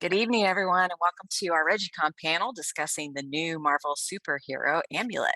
Good evening, everyone, and welcome to our ReggieCon panel discussing the new Marvel superhero Amulet.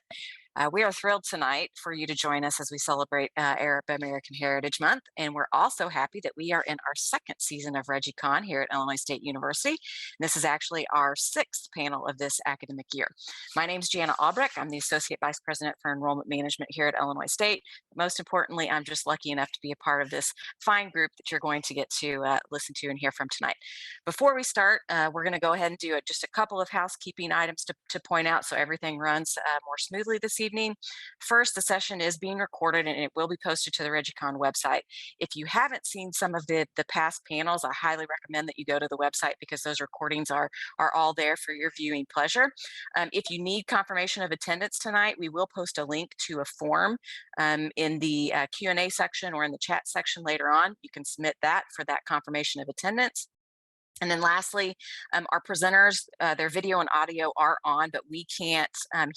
We are thrilled tonight for you to join us as we celebrate Arab American Heritage Month. And we're also happy that we are in our second season of ReggieCon here at Illinois State University. This is actually our sixth panel of this academic year. My name is Jana Albrecht. I'm the Associate Vice President for Enrollment Management here at Illinois State. Most importantly, I'm just lucky enough to be a part of this fine group that you're going to get to listen to and hear from tonight. Before we start, we're going to go ahead and do just a couple of housekeeping items to point out so everything runs more smoothly this evening. First, the session is being recorded and it will be posted to the ReggieCon website. If you haven't seen some of the past panels, I highly recommend that you go to the website because those recordings are all there for your viewing pleasure. If you need confirmation of attendance tonight, we will post a link to a form in the Q&A section or in the chat section later on. You can submit that for that confirmation of attendance. And then lastly, our presenters, their video and audio are on, but we can't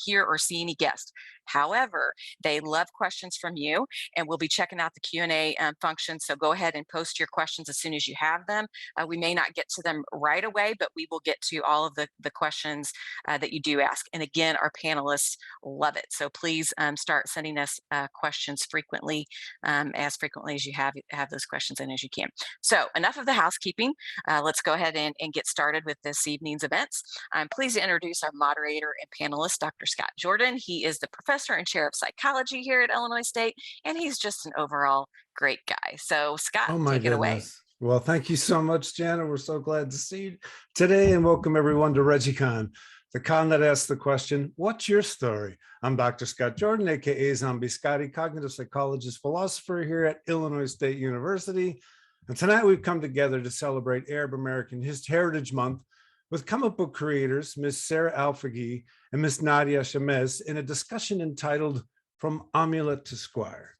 hear or see any guests. However, they love questions from you, and we'll be checking out the Q&A function. So go ahead and post your questions as soon as you have them. We may not get to them right away, but we will get to all of the questions that you do ask. And again, our panelists love it. So please start sending us questions frequently as you have those questions in as you can. So enough of the housekeeping. Let's go ahead and get started with this evening's events. I'm pleased to introduce our moderator and panelist, Dr. Scott Jordan. He is the professor and chair of psychology here at Illinois State, and he's just an overall great guy. So Scott, Oh my take it away. goodness. Well, thank you so much, Jana. We're so glad to see you today and welcome everyone to ReggieCon, the con that asks the question, what's your story? I'm Dr. Scott Jordan, aka Zombie Scotty, cognitive psychologist, philosopher here at Illinois State University. And tonight we've come together to celebrate Arab American Heritage Month with comic book creators, Miss Sarah Alfaghi and Miss Nadia Shamez, in a discussion entitled From Amulet to Squire.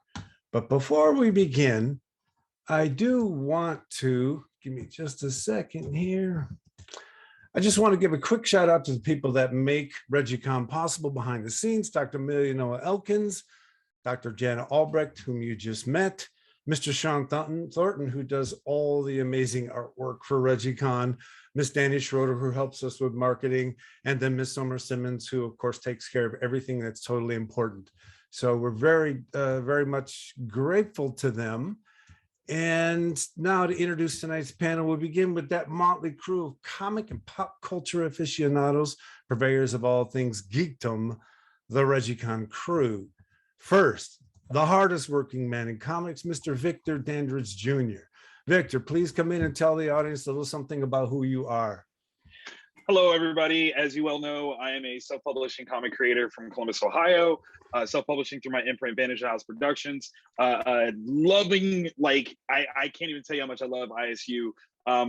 But before we begin, I do want to, give me just a second here. I just want to give a quick shout out to the people that make ReggieCon possible behind the scenes, Dr. Amelia Noah Elkins, Dr. Jana Albrecht, whom you just met, Mr. Sean Thornton, who does all the amazing artwork for ReggieCon, Miss Danny Schroeder, who helps us with marketing, and then Miss Summer Simmons, who of course takes care of everything that's totally important. So we're very much grateful to them. And now to introduce tonight's panel, we'll begin with that motley crew of comic and pop culture aficionados, purveyors of all things geekdom, the ReggieCon crew. First, the hardest working man in comics, Mr. Victor Dandridge Jr. Victor, please come in and tell the audience a little something about who you are. Hello, everybody. As you well know, I am a self-publishing comic creator from Columbus, Ohio, self-publishing through my imprint, Vantage House Productions. Loving, I can't even tell you how much I love ISU.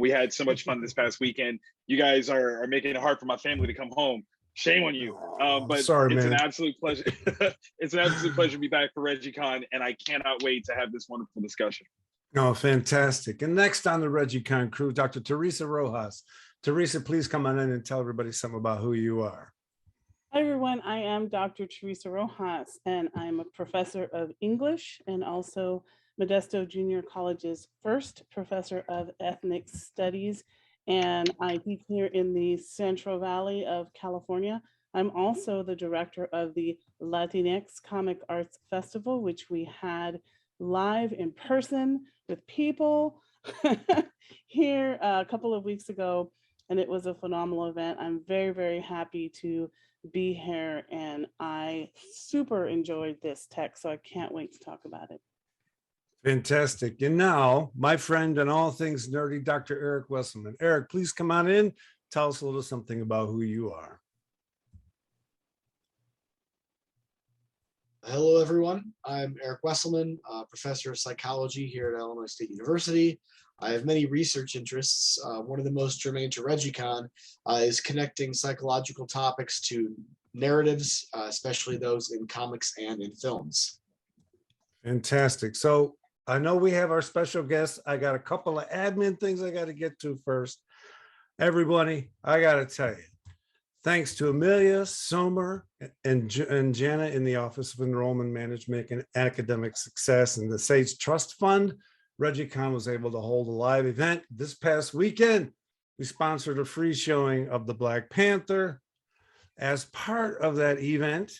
We had so much fun this past weekend. You guys are making it hard for my family to come home. Shame on you. But sorry, it's man. an absolute pleasure. It's an absolute pleasure to be back for ReggieCon, and I cannot wait to have this wonderful discussion. Oh, fantastic. And next on the ReggieCon crew, Dr. Teresa Rojas. Teresa, please come on in and tell everybody something about who you are. Hi, everyone. I am Dr. Teresa Rojas, and I'm a professor of English and also Modesto Junior College's first professor of ethnic studies. And I teach here in the Central Valley of California. I'm also the director of the Latinx Comic Arts Festival, which we had live in person with people here a couple of weeks ago. And it was a phenomenal event. I'm very, very happy to be here. And I super enjoyed this text, so I can't wait to talk about it. Fantastic. And now, my friend and all things nerdy, Dr. Eric Wesselman. Eric, please come on in. Tell us a little something about who you are. Hello, everyone. I'm Eric Wesselman, professor of psychology here at Illinois State University. I have many research interests. One of the most germane to ReggieCon is connecting psychological topics to narratives, especially those in comics and in films. Fantastic. So I know we have our special guest. I got a couple of admin things I got to get to first. Everybody, I got to tell you, thanks to Amelia, Somer, and Jana in the Office of Enrollment Management and Academic Success and the Sage Trust Fund, ReggieCon was able to hold a live event this past weekend. we sponsored a free showing of the Black Panther. As part of that event,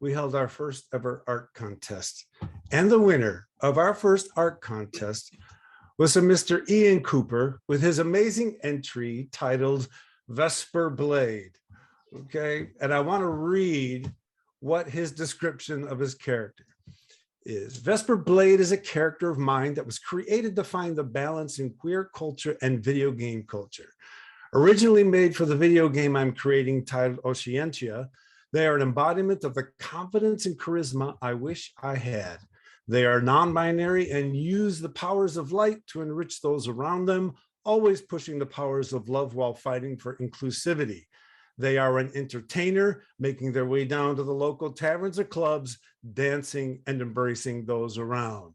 we held our first ever art contest. And the winner of our first art contest was a Mr. Ian Cooper with his amazing entry titled Vesper Blade. Okay, and I want to read what his description of his character is. Vesper Blade is a character of mine that was created to find the balance in queer culture and video game culture. Originally made for the video game I'm creating titled Oceantia, they are an embodiment of the confidence and charisma I wish I had. They are non-binary and use the powers of light to enrich those around them, always pushing the powers of love while fighting for inclusivity. They are an entertainer, making their way down to the local taverns or clubs, dancing and embracing those around.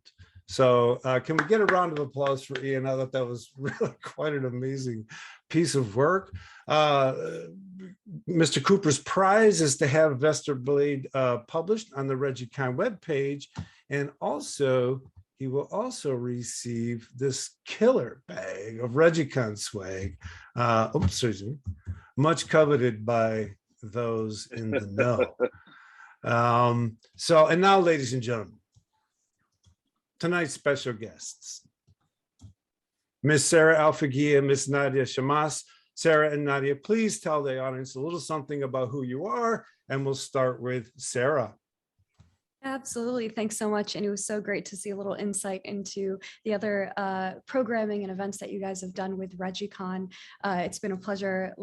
So can we get a round of applause for Ian? I thought that was really quite an amazing piece of work. Mr. Cooper's prize is to have Vesper Blade published on the ReggieCon webpage. And also, he will also receive this killer bag of ReggieCon swag. Excuse me, much coveted by those in the know. And now, ladies and gentlemen, tonight's special guests, Miss Sarah Alfagia, Miss Nadia Shamas. Sarah and Nadia, please tell the audience a little something about who you are, and we'll start with Sarah. Absolutely. Thanks so much. And it was so great to see a little insight into the other programming and events that you guys have done with ReggieCon. It's been a pleasure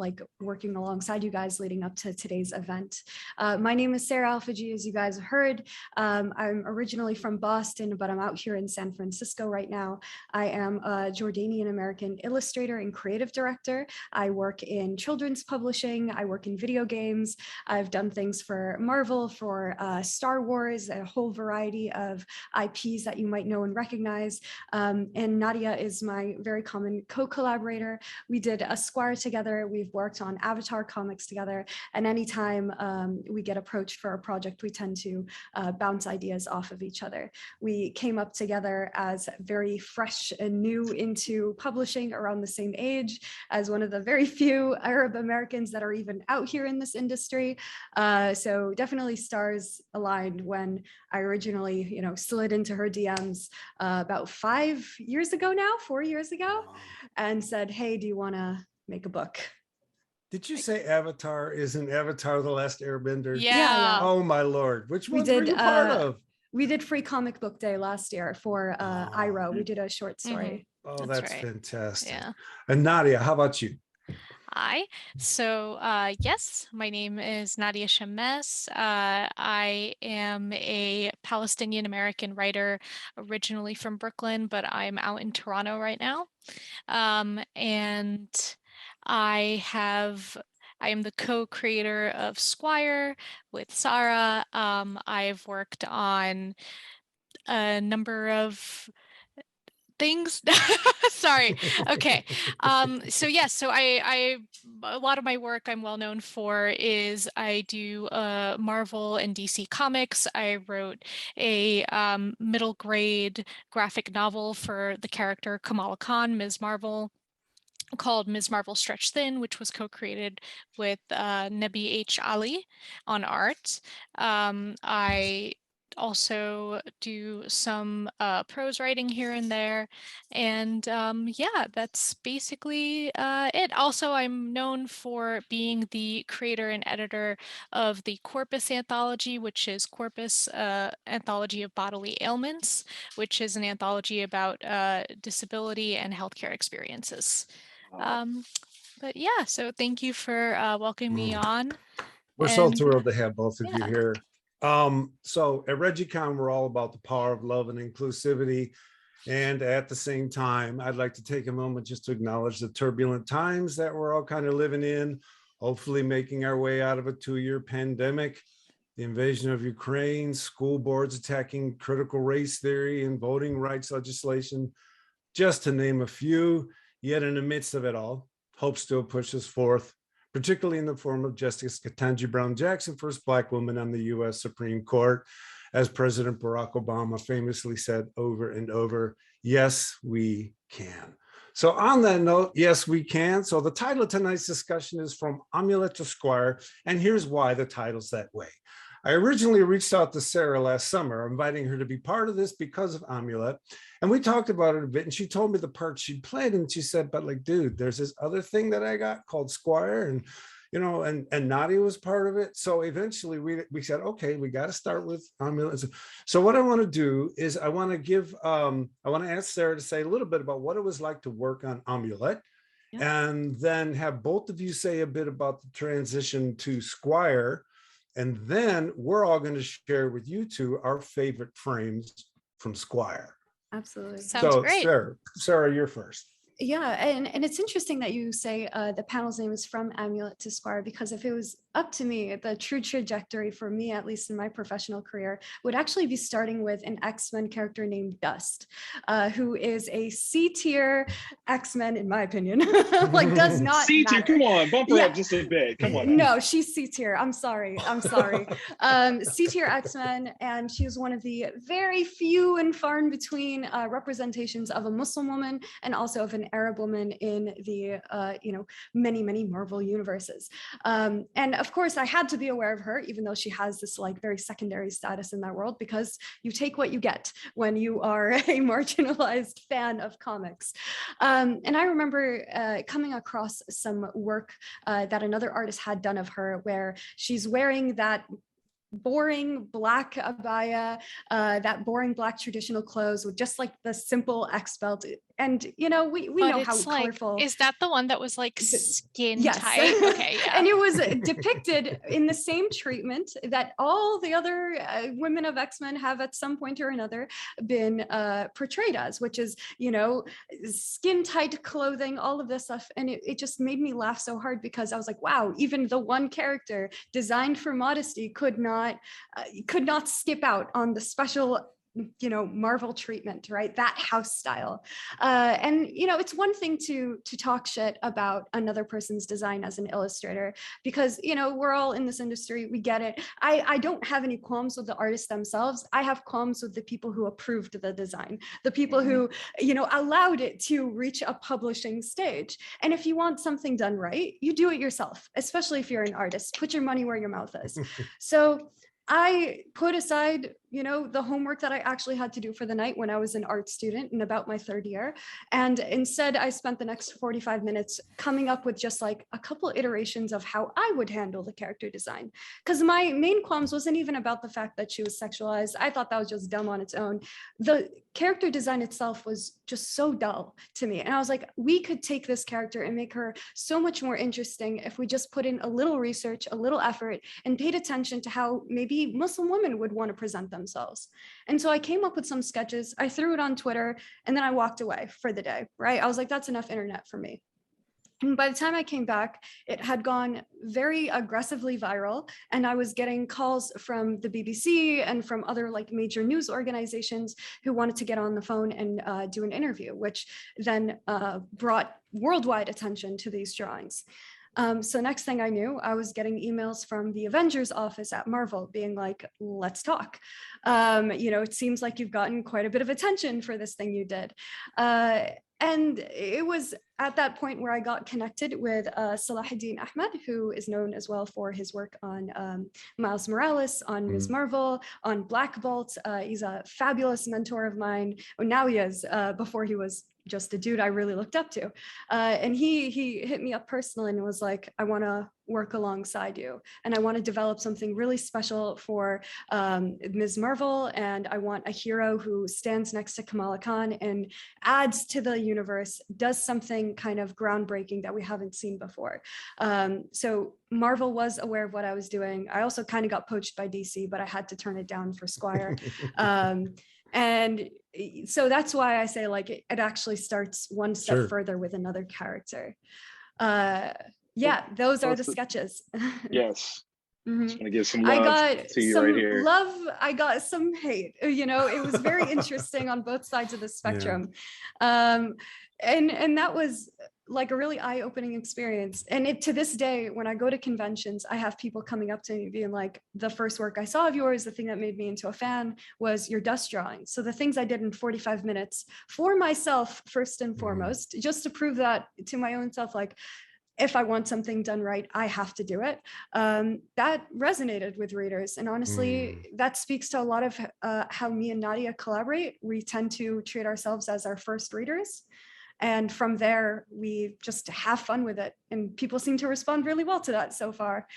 working alongside you guys leading up to today's event. My name is Sarah Alfagia, as you guys have heard. I'm originally from Boston, but I'm out here in San Francisco right now. I am a Jordanian American illustrator and creative director. I work in children's publishing. I work in video games. I've done things for Marvel, for Star Wars, a whole variety of IPs that you might know and recognize. And Nadia is my very common co-collaborator. We did a Squire together. We've worked on Avatar comics together. And anytime we get approached for a project, we tend to bounce ideas off of each other. We came up together as very fresh and new into publishing around the same age as one of the very few Arab Americans that are even out here in this industry. So definitely stars aligned when I originally, slid into her DMs about 4 years ago, and said, "Hey, do you want to make a book?" Did you say Avatar isn't Avatar the Last Airbender? Yeah. Oh my Lord. Which one were you part of? We did Free Comic Book Day last year for Iro. We did a short story. Oh, That's right. fantastic. Yeah. And Nadia, how about you? Hi. So, yes, my name is Nadia Shames. I am a Palestinian American writer, originally from Brooklyn, but I'm out in Toronto right now. And I am the co-creator of Squire with Sarah. I've worked on a number of things. Sorry. Okay. So yes, so I a lot of my work I'm well known for is I do Marvel and DC comics. I wrote a middle grade graphic novel for the character Kamala Khan, Ms. Marvel, called Ms. Marvel Stretched Thin, which was co-created with Nebi H. Ali on art. I also do some prose writing here and there, and yeah, that's basically it. Also, I'm known for being the creator and editor of the Corpus anthology, which is Corpus Anthology of Bodily Ailments, which is an anthology about disability and healthcare experiences. But yeah, so thank you for welcoming me on. We're so thrilled to have both of you yeah. here. So at ReggieCon, we're all about the power of love and inclusivity. And at the same time, I'd like to take a moment just to acknowledge the turbulent times that we're all kind of living in, hopefully making our way out of a 2-year pandemic, the invasion of Ukraine, school boards attacking critical race theory and voting rights legislation, just to name a few. Yet in the midst of it all, hope still pushes forth, particularly in the form of Justice Ketanji Brown Jackson, first Black woman on the US Supreme Court. As President Barack Obama famously said over and over, yes, we can. So on that note, yes, we can. So the title of tonight's discussion is From Amulet to Squire, and here's why the title's that way. I originally reached out to Sarah last summer, inviting her to be part of this because of Amulet. And we talked about it a bit, and she told me the part she played, and she said, but like, dude, there's this other thing that I got called Squire, and and Nadia was part of it. So eventually we said, okay, we got to start with Amulet. So what I want to do is I want to ask Sarah to say a little bit about what it was like to work on Amulet, and then have both of you say a bit about the transition to Squire. And then we're all going to share with you two our favorite frames from Squire. Absolutely. Sounds great. Sarah, you're first. Yeah, and it's interesting that you say the panel's name is From Amulet to Squire, because if it was up to me, the true trajectory for me, at least in my professional career, would actually be starting with an X-Men character named Dust, who is a C-tier X-Men, in my opinion. Like, does not C-tier, matter. come on, bump her up just a bit. Come on. No, she's C-tier. I'm sorry. C-tier X-Men, and she was one of the very few and far in between representations of a Muslim woman and also of an Arab woman in the many Marvel universes. And of course, I had to be aware of her, even though she has this like very secondary status in that world, because you take what you get when you are a marginalized fan of comics. And I remember coming across some work that another artist had done of her, where she's wearing that boring black abaya, that boring black traditional clothes with just like the simple X belt. And we know how colorful. Is that the one that was like skin yes. tight? Okay, yeah. And it was depicted in the same treatment that all the other women of X-Men have at some point or another been portrayed as, which is, skin tight clothing, all of this stuff. And it just made me laugh so hard, because I was like, wow, even the one character designed for modesty could not skip out on the special Marvel treatment, right? That house style. And it's one thing to talk shit about another person's design as an illustrator, because we're all in this industry, we get it. I don't have any qualms with the artists themselves. I have qualms with the people who approved the design, the people who allowed it to reach a publishing stage. And if you want something done right, you do it yourself, especially if you're an artist. Put your money where your mouth is. So I put aside, the homework that I actually had to do for the night when I was an art student in about my third year. And instead, I spent the next 45 minutes coming up with just like a couple iterations of how I would handle the character design. Because my main qualms wasn't even about the fact that she was sexualized. I thought that was just dumb on its own. The character design itself was just so dull to me. And I was like, we could take this character and make her so much more interesting if we just put in a little research, a little effort, and paid attention to how maybe Muslim women would want to present themselves. And so I came up with some sketches, I threw it on Twitter, and then I walked away for the day, right? I was like, that's enough internet for me. And by the time I came back, it had gone very aggressively viral, and I was getting calls from the BBC and from other like major news organizations who wanted to get on the phone and do an interview, which then brought worldwide attention to these drawings. So next thing I knew, I was getting emails from the Avengers office at Marvel being like, let's talk. It seems like you've gotten quite a bit of attention for this thing you did. And it was at that point where I got connected with Salahuddin Ahmed, who is known as well for his work on Miles Morales, on Ms. Marvel, on Black Bolt. He's a fabulous mentor of mine. Well, now he is, before he was just a dude I really looked up to. And he hit me up personally and was like, I want to work alongside you. And I want to develop something really special for Ms. Marvel. And I want a hero who stands next to Kamala Khan and adds to the universe, does something kind of groundbreaking that we haven't seen before. So Marvel was aware of what I was doing. I also kind of got poached by DC, but I had to turn it down for Squire. And so that's why I say like it actually starts one step further with another character. Those are the sketches. Yes. Mm-hmm. Just want to give some love to you right here. Love, I got some hate. It was very interesting on both sides of the spectrum. And that was like a really eye-opening experience. And to this day, when I go to conventions, I have people coming up to me being like, the first work I saw of yours, the thing that made me into a fan was your dust drawing. So the things I did in 45 minutes for myself, first and foremost, just to prove that to my own self, like, if I want something done right, I have to do it. That resonated with readers. And honestly, that speaks to a lot of how me and Nadia collaborate. We tend to treat ourselves as our first readers. And from there, we just have fun with it. And people seem to respond really well to that so far.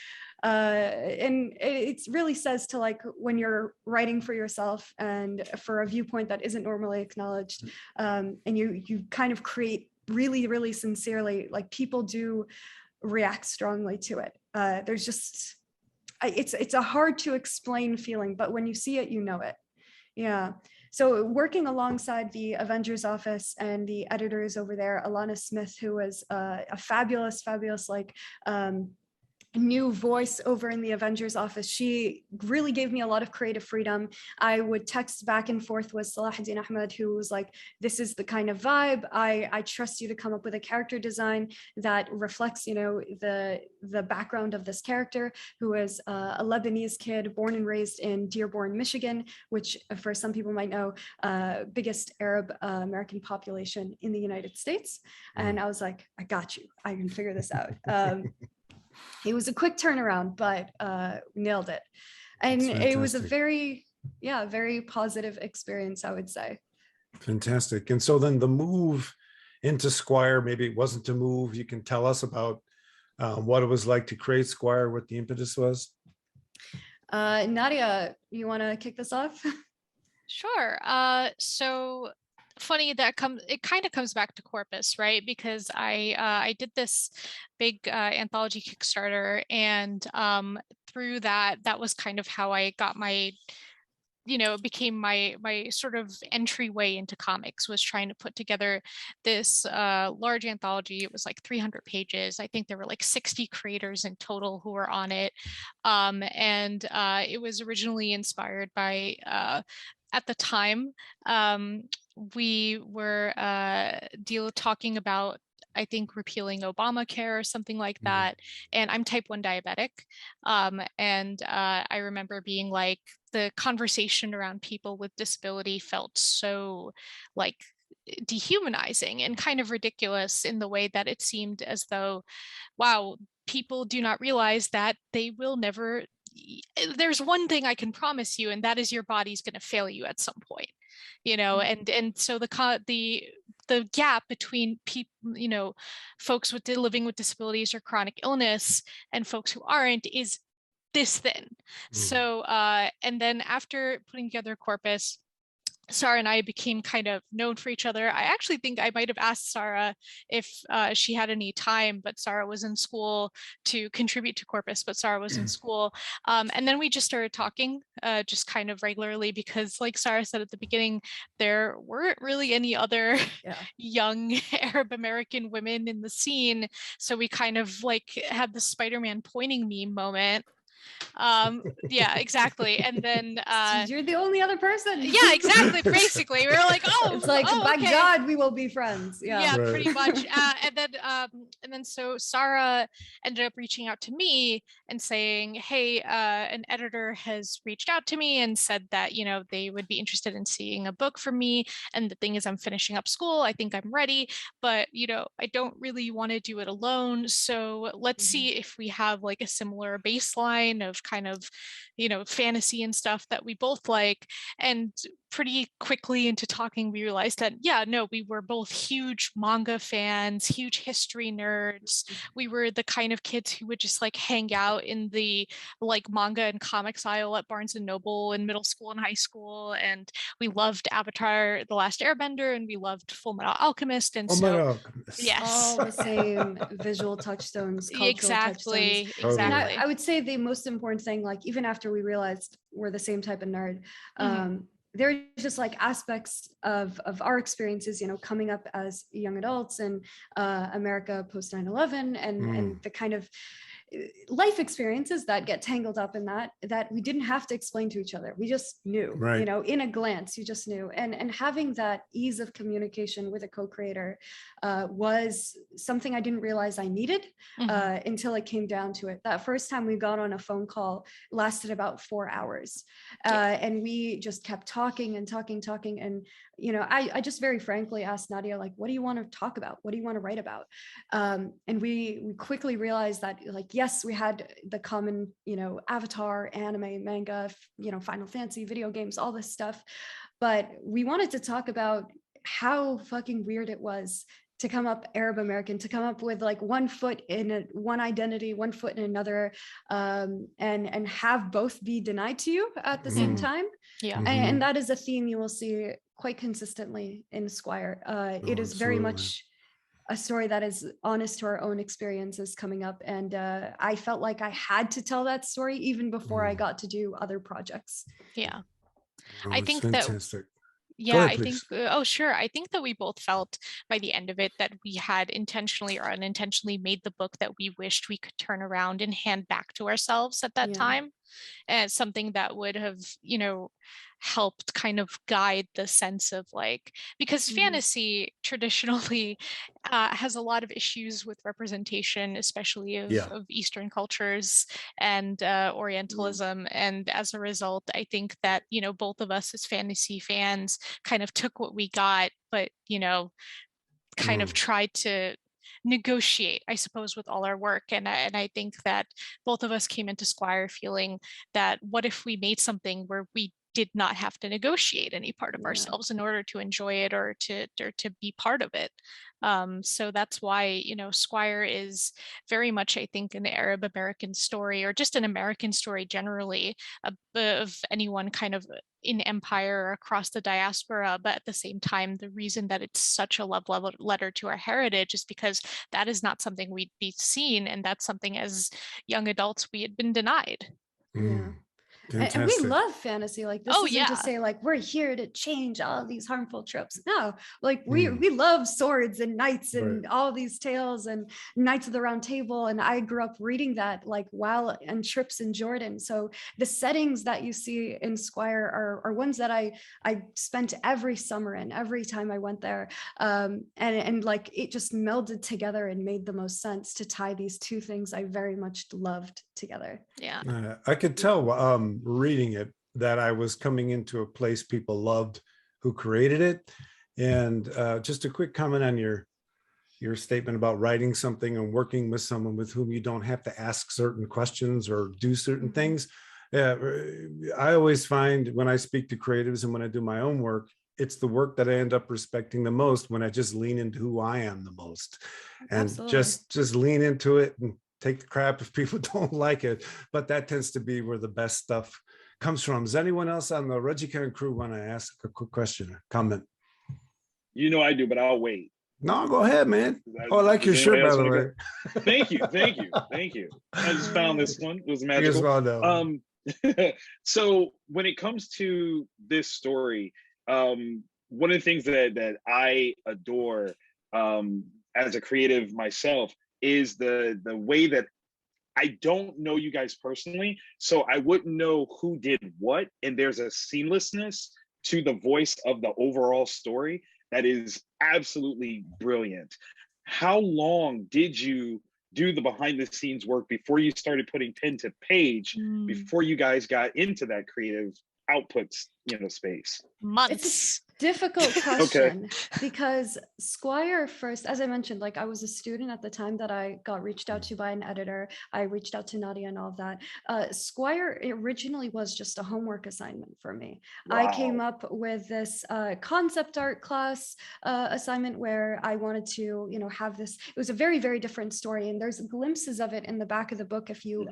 And it really says to, like, when you're writing for yourself and for a viewpoint that isn't normally acknowledged, and you kind of create really, really sincerely, like, people do react strongly to it. There's just, it's a hard to explain feeling, but when you see it, you know it. Yeah. So working alongside the Avengers office and the editors over there, Alana Smith, who was a fabulous, like, new voice over in the Avengers office, she really gave me a lot of creative freedom. I would text back and forth with Salahuddin Ahmed, who was like, this is the kind of vibe. I trust you to come up with a character design that reflects, you know, the background of this character, who is a Lebanese kid born and raised in Dearborn, Michigan, which for some people might know, biggest Arab American population in the United States. And I was like, I got you. I can figure this out. It was a quick turnaround, but nailed it. And it was a very positive experience, I would say. Fantastic. And so then the move into Squire, maybe it wasn't a move. You can tell us about what it was like to create Squire, what the impetus was. Nadia, you want to kick this off? Sure. So funny that it kind of comes back to Corpus, right? Because I did this big anthology Kickstarter, and through that was kind of how I got my, you know, it became my sort of entryway into comics, was trying to put together this large anthology. It was like 300 pages. I think there were like 60 creators in total who were on it. And it was originally inspired by, at the time, we were talking about, I think, repealing Obamacare or something like that. And I'm type 1 diabetic. And I remember being like, the conversation around people with disability felt so like dehumanizing and kind of ridiculous, in the way that it seemed as though, wow, people do not realize that they will never, there's one thing I can promise you, and that is your body's going to fail you at some point, you know. And so the gap between people, you know, folks living with disabilities or chronic illness and folks who aren't is this thin. So and then after putting together Corpus, Sarah and I became kind of known for each other. I actually think I might have asked Sarah if she had any time, but Sarah was in school, to contribute to Corpus, but Sarah was in school. And then we just started talking just kind of regularly, because like Sarah said at the beginning, there weren't really any other young Arab American women in the scene. So we kind of like had the Spider-Man pointing me moment. Yeah, exactly. And then you're the only other person. Yeah, exactly. Basically, we were like, oh, it's like, by okay. God, we will be friends. Yeah, Right. Pretty much. And then so Sarah ended up reaching out to me and saying, hey, an editor has reached out to me and said that, you know, they would be interested in seeing a book from me. And the thing is, I'm finishing up school. I think I'm ready, but, you know, I don't really want to do it alone. So let's see if we have like a similar baseline of kind of, you know, fantasy and stuff that we both like. And pretty quickly into talking, we realized that, yeah, no, we were both huge manga fans, huge history nerds. We were the kind of kids who would just like hang out in the like manga and comics aisle at Barnes and Noble in middle school and high school. And we loved Avatar: The Last Airbender, and we loved Full Metal Alchemist. And yes, all the same visual touchstones, cultural exactly. touchstones. And I would say the most important thing, like even after we realized we're the same type of nerd, there are just like aspects of our experiences, you know, coming up as young adults in America post 9/11, and the kind of life experiences that get tangled up in that we didn't have to explain to each other. We just knew, you know, in a glance, you just knew. And having that ease of communication with a co-creator was something I didn't realize I needed until it came down to it. That first time we got on a phone call lasted about 4 hours. And we just kept talking and talking. And, you know, I just very frankly asked Nadia, like, what do you want to talk about? What do you want to write about? And we quickly realized that, like, yes, we had the common, you know, Avatar, anime, manga, you know, Final Fantasy, video games, all this stuff. But we wanted to talk about how fucking weird it was to come up Arab American, to come up with like one foot in one identity, one foot in another, and have both be denied to you at the same time. Yeah. And that is a theme you will see quite consistently in Squire. It is very much a story that is honest to our own experiences coming up. And I felt like I had to tell that story even before I got to do other projects. Yeah. Oh, I it's think fantastic. yeah, ahead, I think, oh, sure. I think that we both felt by the end of it that we had intentionally or unintentionally made the book that we wished we could turn around and hand back to ourselves at that time. As something that would have, you know, helped kind of guide the sense of like, because fantasy traditionally has a lot of issues with representation, especially of Eastern cultures and Orientalism. And as a result, I think that, you know, both of us as fantasy fans kind of took what we got, but, you know, kind of tried to negotiate, I suppose, with all our work. And I think that both of us came into Squire feeling that what if we made something where we did not have to negotiate any part of ourselves in order to enjoy it or to be part of it. So that's why, you know, Squire is very much, I think, an Arab American story, or just an American story generally, of anyone kind of in empire or across the diaspora. But at the same time, the reason that it's such a love letter to our heritage is because that is not something we'd be seen, and that's something as young adults we had been denied. And we love fantasy. Like, this isn't to yeah. say like we're here to change all these harmful tropes. No, like we love swords and knights and all these tales and Knights of the Round Table. And I grew up reading that like while on trips in Jordan. So the settings that you see in Squire are ones that I spent every summer in, every time I went there. And like it just melded together and made the most sense to tie these two things I very much loved together. Yeah. I could tell reading it that I was coming into a place people loved who created it. And just a quick comment on your statement about writing something and working with someone with whom you don't have to ask certain questions or do certain things. I always find when I speak to creatives and when I do my own work, it's the work that I end up respecting the most when I just lean into who I am the most, and just lean into it and take the crap if people don't like it. But that tends to be where the best stuff comes from. Does anyone else on the ReggieCon crew want to ask a quick question or comment? You know I do, but I'll wait. No, go ahead, man. Oh, I like your shirt, by the way. Thank you. I just found this one. It was magical. So when it comes to this story, one of the things that I adore as a creative myself is the way that I don't know you guys personally, so I wouldn't know who did what, and there's a seamlessness to the voice of the overall story that is absolutely brilliant. How long did you do the behind the scenes work before you started putting pen to page, before you guys got into that creative outputs, space? Months. It's a difficult question because Squire first, as I mentioned, like I was a student at the time that I got reached out to by an editor. I reached out to Nadia and all of that. Squire originally was just a homework assignment for me. Wow. I came up with this concept art class assignment where I wanted to, have this. It was a very, very different story, and there's glimpses of it in the back of the book if you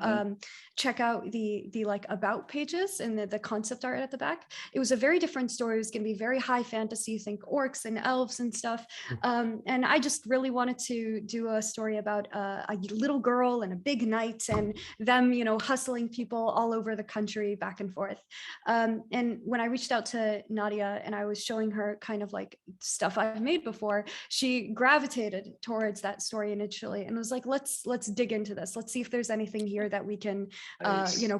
check out the like about pages and the concept art at the back. It was a very different story. It was going to be very high fantasy, think orcs and elves and stuff. And I just really wanted to do a story about a little girl and a big knight and them, hustling people all over the country back and forth. And when I reached out to Nadia and I was showing her kind of like stuff I've made before, she gravitated towards that story initially and was like, let's dig into this. Let's see if there's anything here that we can,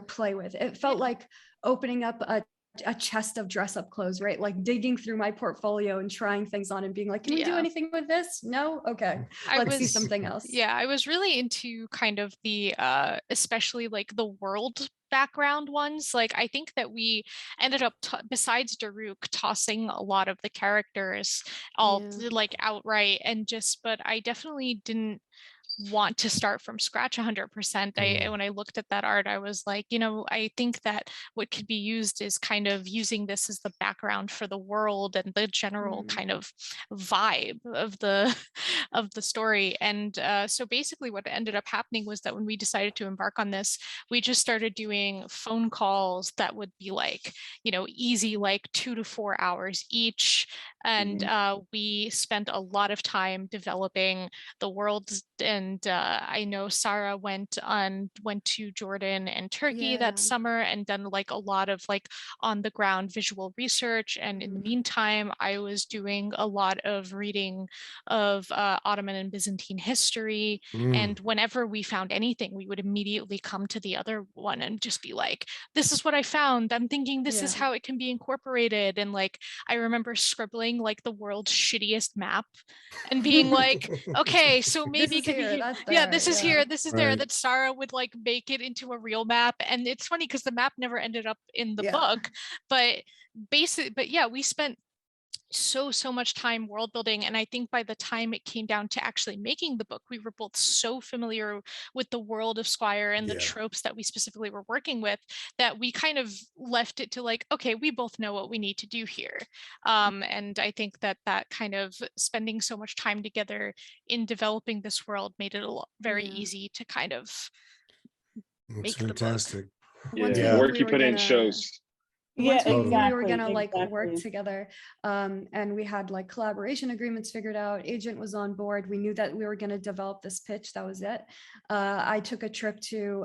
play with. It felt like opening up a a chest of dress up clothes, right? Like digging through my portfolio and trying things on and being like, can we do Yeah. anything with this? No? Okay, let's see something else. Yeah, I was really into kind of the especially like the world background ones. Like I think that we ended up besides Doric tossing a lot of the characters all Yeah. like outright, and just, but I definitely didn't want to start from scratch 100%. When I looked at that art, I was like, you know, I think that what could be used is kind of using this as the background for the world and the general kind of vibe of the of the story. And so basically what ended up happening was that when we decided to embark on this, we just started doing phone calls that would be like, you know, easy, like 2 to 4 hours each. And we spent a lot of time developing the worlds. And I know Sarah went to Jordan and Turkey that summer and done like a lot of like on the ground visual research. And in the meantime, I was doing a lot of reading of Ottoman and Byzantine history. And whenever we found anything, we would immediately come to the other one and just be like, this is what I found. I'm thinking this is how it can be incorporated. And like, I remember scribbling like the world's shittiest map and being like, okay, so maybe it could be here. Yeah, this is here, this is there, that Sarah would like make it into a real map. And it's funny because the map never ended up in the book, but yeah, we spent so much time world building. And I think by the time it came down to actually making the book, we were both so familiar with the world of Squire and the tropes that we specifically were working with, that we kind of left it to like, okay, we both know what we need to do here. And I think that that kind of spending so much time together in developing this world made it very easy to kind of make fantastic. The book. The work you put in shows. Once we knew we were exactly, gonna like work together, and we had like collaboration agreements figured out, agent was on board, we knew that we were gonna develop this pitch, that was it. I took a trip to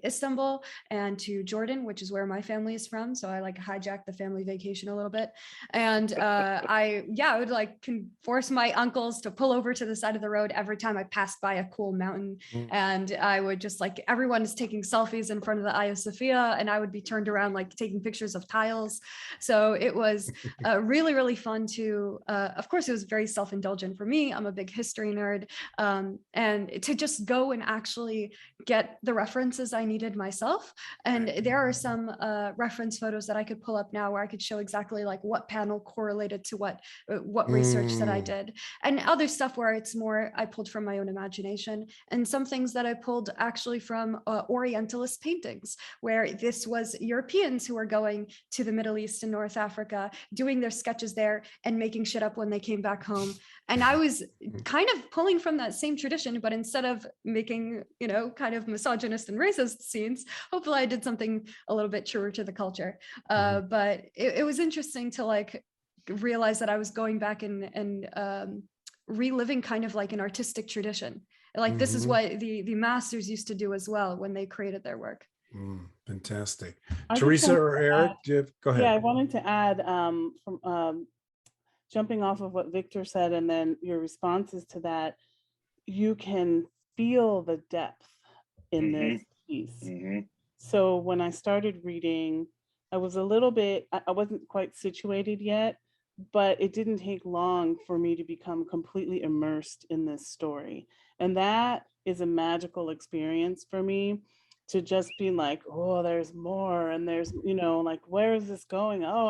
Istanbul and to Jordan, which is where my family is from, so I like hijacked the family vacation a little bit. And I would like force my uncles to pull over to the side of the road every time I passed by a cool mountain. And I would just like, everyone is taking selfies in front of the Hagia Sophia, and I would be turned around like taking pictures of tiles. So it was really fun to, of course, it was very self-indulgent for me. I'm a big history nerd. And to just go and actually get the references I needed myself. And there are some reference photos that I could pull up now where I could show exactly like what panel correlated to what research that I did. And other stuff where it's more, I pulled from my own imagination. And some things that I pulled actually from Orientalist paintings, where this was Europeans who were going to the Middle East and North Africa, doing their sketches there and making shit up when they came back home. And I was kind of pulling from that same tradition, but instead of making, you know, kind of misogynist and racist scenes, hopefully I did something a little bit truer to the culture. But it was interesting to like realize that I was going back and reliving kind of like an artistic tradition. Like this is what the masters used to do as well when they created their work. Fantastic. Teresa or Eric, go ahead. Yeah, I wanted to add from jumping off of what Victor said and then your responses to that, you can feel the depth in this piece. So when I started reading, I was a little bit, I wasn't quite situated yet, but it didn't take long for me to become completely immersed in this story. And that is a magical experience for me, to just be like, oh, there's more, and there's, you know, like, where is this going? Oh,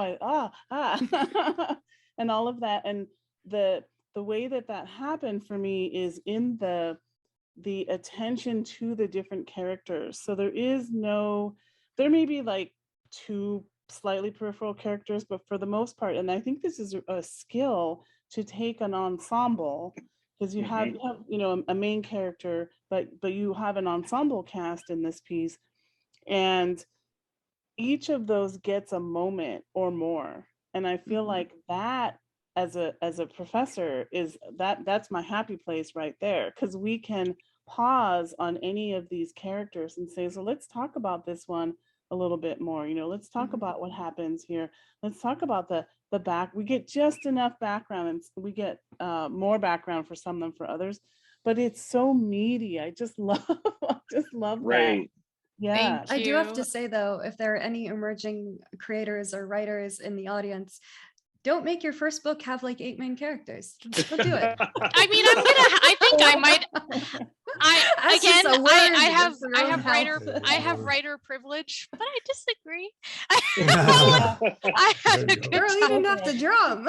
and all of that. And the way that happened for me is in the attention to the different characters. So there may be like 2 slightly peripheral characters, but for the most part, and I think this is a skill to take an ensemble, because you have you know, a main character, but you have an ensemble cast in this piece, and each of those gets a moment or more. And I feel like that as a professor that's my happy place right there, because we can pause on any of these characters and say, so let's talk about this one a little bit more, you know, let's talk about what happens here, let's talk about the back. We get just enough background, and we get more background for some than for others, but it's so meaty. I just love that. Yeah. Thank I do have you. to say though, if there are any emerging creators or writers in the audience, don't make your first book have like 8 main characters. Don't do it. I mean, I think I might. That's just Again, a word I thrown have out. writer privilege, but I disagree. There I had a you go. good Girl, you time. didn't have to drum.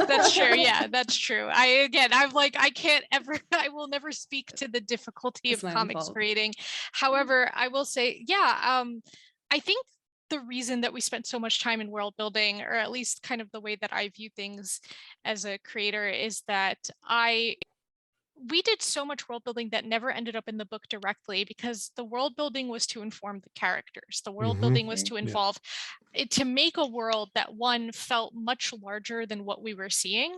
That's true. Yeah, that's true. I'm like, I can't ever, I will never speak to the difficulty It's of my own comics fault. creating. However, I will say, yeah, I think the reason that we spent so much time in world building, or at least kind of the way that I view things as a creator, is that we did so much world building that never ended up in the book directly, because the world building was to inform the characters. The world building was to involve to make a world that one felt much larger than what we were seeing,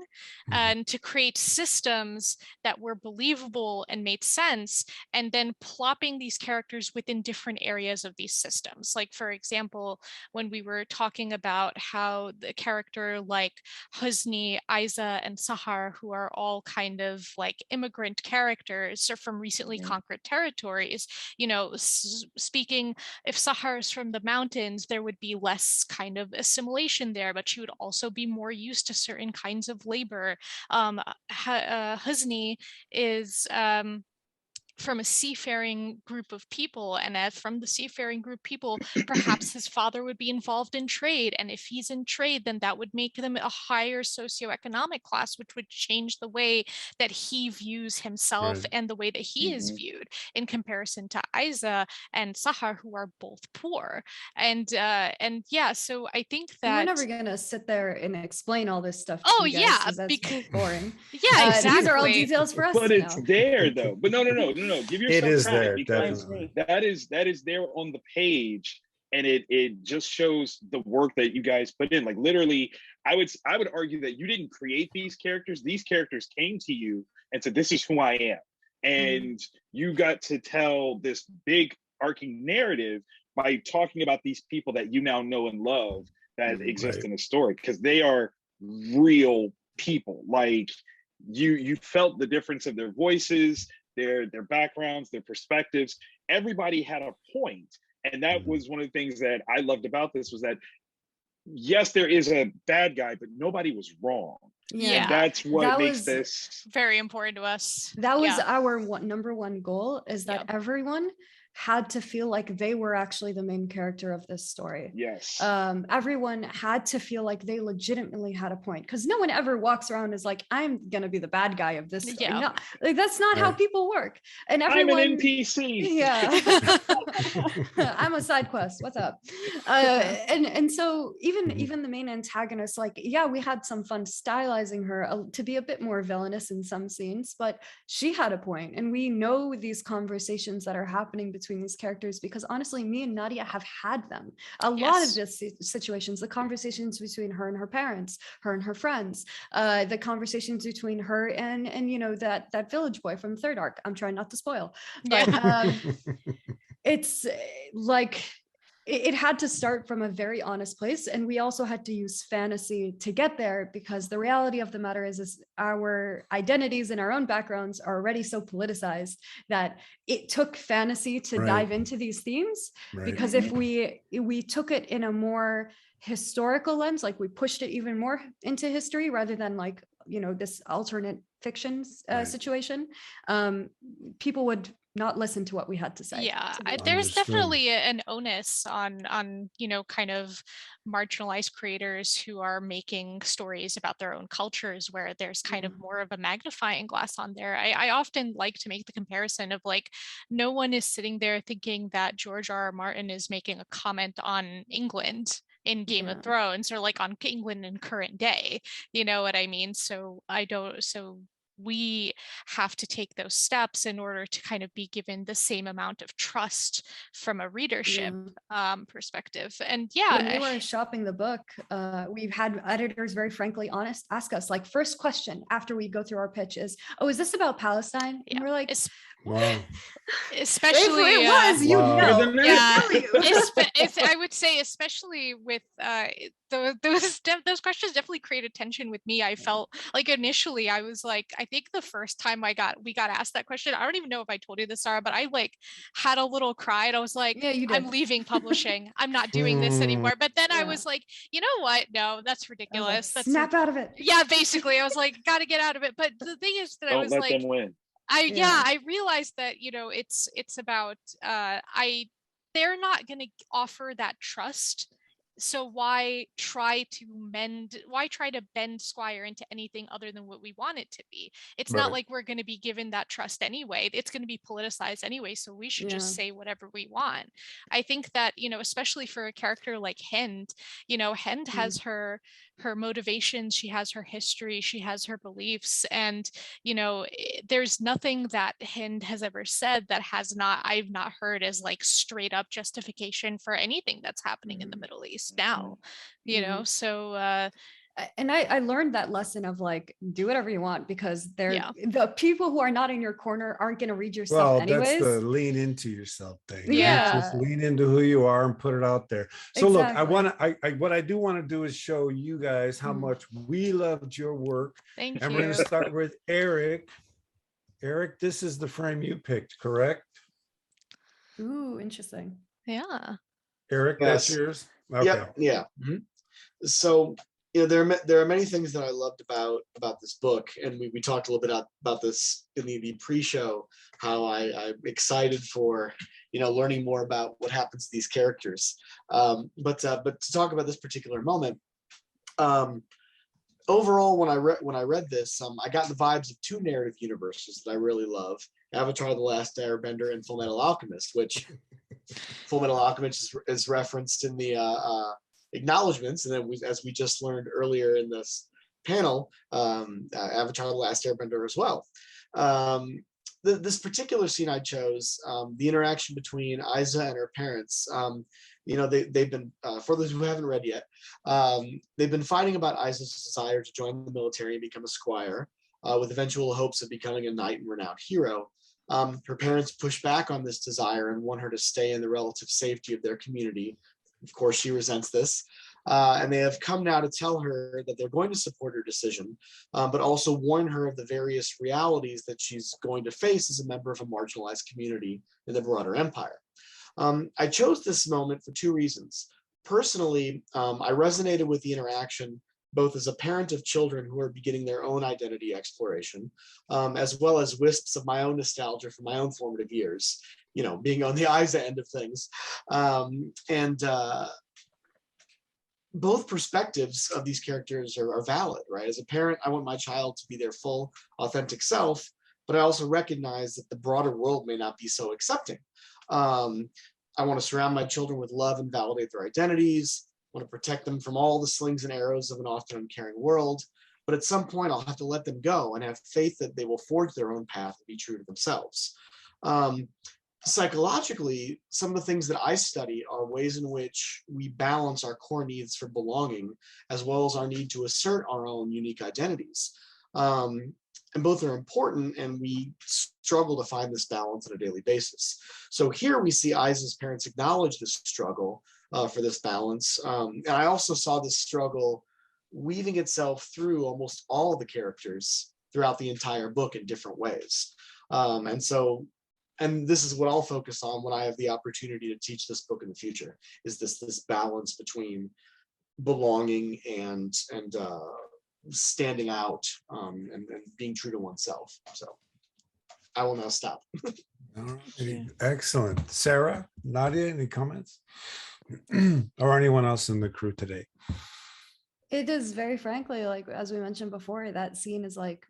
and to create systems that were believable and made sense, and then plopping these characters within different areas of these systems. Like, for example, when we were talking about how the character like Husni, Isa, and Sahar, who are all kind of like immigrant characters or from recently conquered territories, you know, speaking, if Sahar is from the mountains, there would be less kind of assimilation there, but she would also be more used to certain kinds of labor. Husni is from a seafaring group of people, and as from the seafaring group people, perhaps his father would be involved in trade, and if he's in trade, then that would make them a higher socioeconomic class, which would change the way that he views himself and the way that he is viewed, in comparison to Isa and Sahar, who are both poor. And yeah, so I think We're that never gonna sit there and explain all this stuff to oh you guys, yeah, 'cause that's boring. yeah, exactly. These are all details for us But to it's know. there though. But no. Give yourself It is credit, there, because definitely. that is there on the page, and it just shows the work that you guys put in. Like, literally, I would argue that you didn't create these characters. These characters came to you and said, "This is who I am," and you got to tell this big arcing narrative by talking about these people that you now know and love that exist in the story, because they are real people. Like, you felt the difference of their voices, their backgrounds, their perspectives. Everybody had a point, and that was one of the things that I loved about this, was that yes, there is a bad guy, but nobody was wrong. Yeah, and that's what that makes was this very important to us. That was Yeah. our number one goal, is that everyone had to feel like they were actually the main character of this story. Yes. Everyone had to feel like they legitimately had a point, because no one ever walks around as like, I'm gonna be the bad guy of this story. No, like, that's not how people work. And everyone, I'm an NPC. Yeah. I'm a side quest. What's up? And so even the main antagonist, like, yeah, we had some fun stylizing her to be a bit more villainous in some scenes, but she had a point, and we know these conversations that are happening between these characters, because honestly, me and Nadia have had them. A lot of these situations, the conversations between her and her parents, her and her friends, the conversations between her and you know, that village boy from third arc. I'm trying not to spoil, but it's like, it had to start from a very honest place, and we also had to use fantasy to get there, because the reality of the matter is our identities and our own backgrounds are already so politicized that it took fantasy to dive into these themes. Because if we took it in a more historical lens, like we pushed it even more into history rather than, like, you know, this alternate fiction situation, people would not listen to what we had to say. Yeah, there's definitely an onus on you know, kind of marginalized creators who are making stories about their own cultures, where there's kind of more of a magnifying glass on there. I often like to make the comparison of, like, no one is sitting there thinking that George R.R. Martin is making a comment on England in Game of Thrones, or like on England in current day, you know what I mean? So we have to take those steps in order to kind of be given the same amount of trust from a readership perspective. And when we were shopping the book, we've had editors very frankly ask us, like, first question after we go through our pitch is, oh, is this about Palestine? And we're like, Wow. Especially, It was, you Wow. know. Bigger than yeah, that. I would say, especially with those questions definitely created tension with me. I felt like initially I was like, I think the first time we got asked that question, I don't even know if I told you this, Sarah, but I like had a little cry and I was like, Yeah, you I'm did. leaving publishing. I'm not doing this anymore. But then I Yeah. was like, you know what? No, that's I was like, ridiculous. That's snap out of it. yeah, basically, I was like, got to get out of it. But the thing is that I Don't was let like, them win. Yeah. I realized that, you know, it's about they're not going to offer that trust. So why try to bend Squire into anything other than what we want it to be? It's not Right. like we're going to be given that trust anyway. It's going to be politicized anyway, so we should just say whatever we want. I think that, you know, especially for a character like Hind, you know, Hind has her motivations, she has her history, she has her beliefs, and you know, there's nothing that Hind has ever said that I've not heard as like straight up justification for anything that's happening in the Middle East now, you know. So And I learned that lesson of like, do whatever you want, because yeah, the people who are not in your corner aren't going to read your stuff Well, that's anyways. the lean into yourself thing, right? Yeah. Just lean into who you are and put it out there. So look, I Exactly. want to, what I do want to do is show you guys how much we loved your work. thank And you. we're going to start with Eric. Eric, this is the frame you picked, correct? Ooh, interesting. Yeah. Eric, Yes. that's yours? Okay. Yep. Yeah. So, you know, there are many things that I loved about this book, and we talked a little bit about this in the pre-show, how I'm excited for, you know, learning more about what happens to these characters. But to talk about this particular moment, overall, when I read this, I got the vibes of two narrative universes that I really love: Avatar: The Last Airbender and Fullmetal Alchemist, which Fullmetal Alchemist is referenced in the acknowledgments, and then as we just learned earlier in this panel, Avatar: The Last Airbender as well. This particular scene I chose, the interaction between Aiza and her parents. You know, they've been, for those who haven't read yet, they've been fighting about Aiza's desire to join the military and become a squire, with eventual hopes of becoming a knight and renowned hero. Her parents push back on this desire and want her to stay in the relative safety of their community. Of course, she resents this. And they have come now to tell her that they're going to support her decision, but also warn her of the various realities that she's going to face as a member of a marginalized community in the broader empire. I chose this moment for two reasons. Personally, I resonated with the interaction both as a parent of children who are beginning their own identity exploration, as well as wisps of my own nostalgia from my own formative years, you know, being on the Aiza end of things. Both perspectives of these characters are valid, right? As a parent, I want my child to be their full, authentic self, but I also recognize that the broader world may not be so accepting. I want to surround my children with love and validate their identities. I want to protect them from all the slings and arrows of an often uncaring world. But at some point, I'll have to let them go and have faith that they will forge their own path and be true to themselves. Psychologically, some of the things that I study are ways in which we balance our core needs for belonging, as well as our need to assert our own unique identities. And both are important, and we struggle to find this balance on a daily basis. So here we see Aiza's parents acknowledge this struggle for this balance. And I also saw this struggle weaving itself through almost all of the characters throughout the entire book in different ways. And this is what I'll focus on when I have the opportunity to teach this book in the future, is this balance between belonging and standing out, and being true to oneself. So I will now stop. All right. Excellent. Sarah, Nadia, any comments? Or anyone else in the crew today? It is very frankly, like, as we mentioned before, that scene is like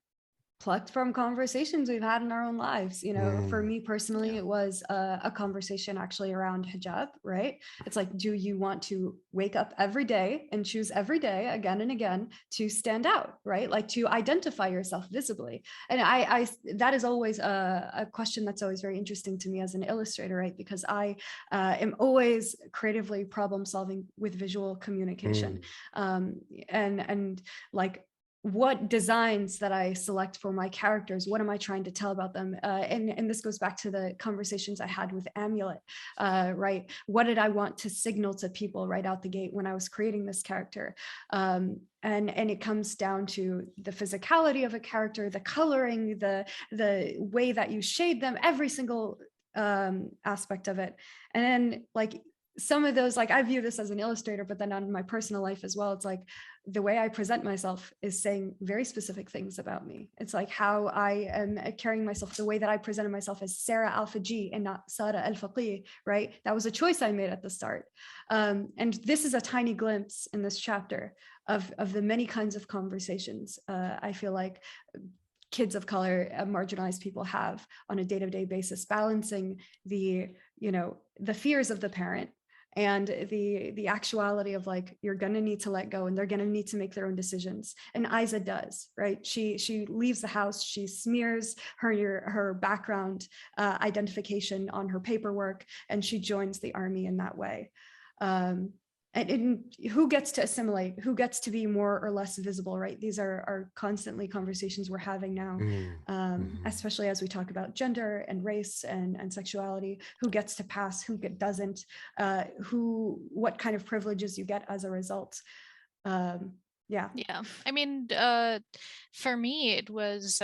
plucked from conversations we've had in our own lives. You know, for me personally, it was a conversation actually around hijab, right? It's like, do you want to wake up every day and choose every day again and again to stand out, right? Like to identify yourself visibly. And I that is always a question that's always very interesting to me as an illustrator, right? Because I am always creatively problem solving with visual communication. And like, what designs that I select for my characters, what am I trying to tell about them? And this goes back to the conversations I had with Amulet, right? What did I want to signal to people right out the gate when I was creating this character? And it comes down to the physicality of a character, the coloring, the way that you shade them, every single aspect of it. And then like some of those, like I view this as an illustrator, but then on my personal life as well, it's like the way I present myself is saying very specific things about me. It's like how I am carrying myself, the way that I presented myself as Sarah Alpha G and not Sarah Al Faqih, right? That was a choice I made at the start. And this is a tiny glimpse in this chapter of the many kinds of conversations I feel like kids of color, marginalized people have on a day-to-day basis, balancing the, you know, the fears of the parent and the actuality of like, you're going to need to let go and they're going to need to make their own decisions. And Isa does, right? She leaves the house, she smears her background identification on her paperwork, and she joins the army in that way. And who gets to assimilate, who gets to be more or less visible, right? These are constantly conversations we're having now, especially as we talk about gender and race and sexuality, who gets to pass, who doesn't, what kind of privileges you get as a result. Yeah. I mean, for me, it was,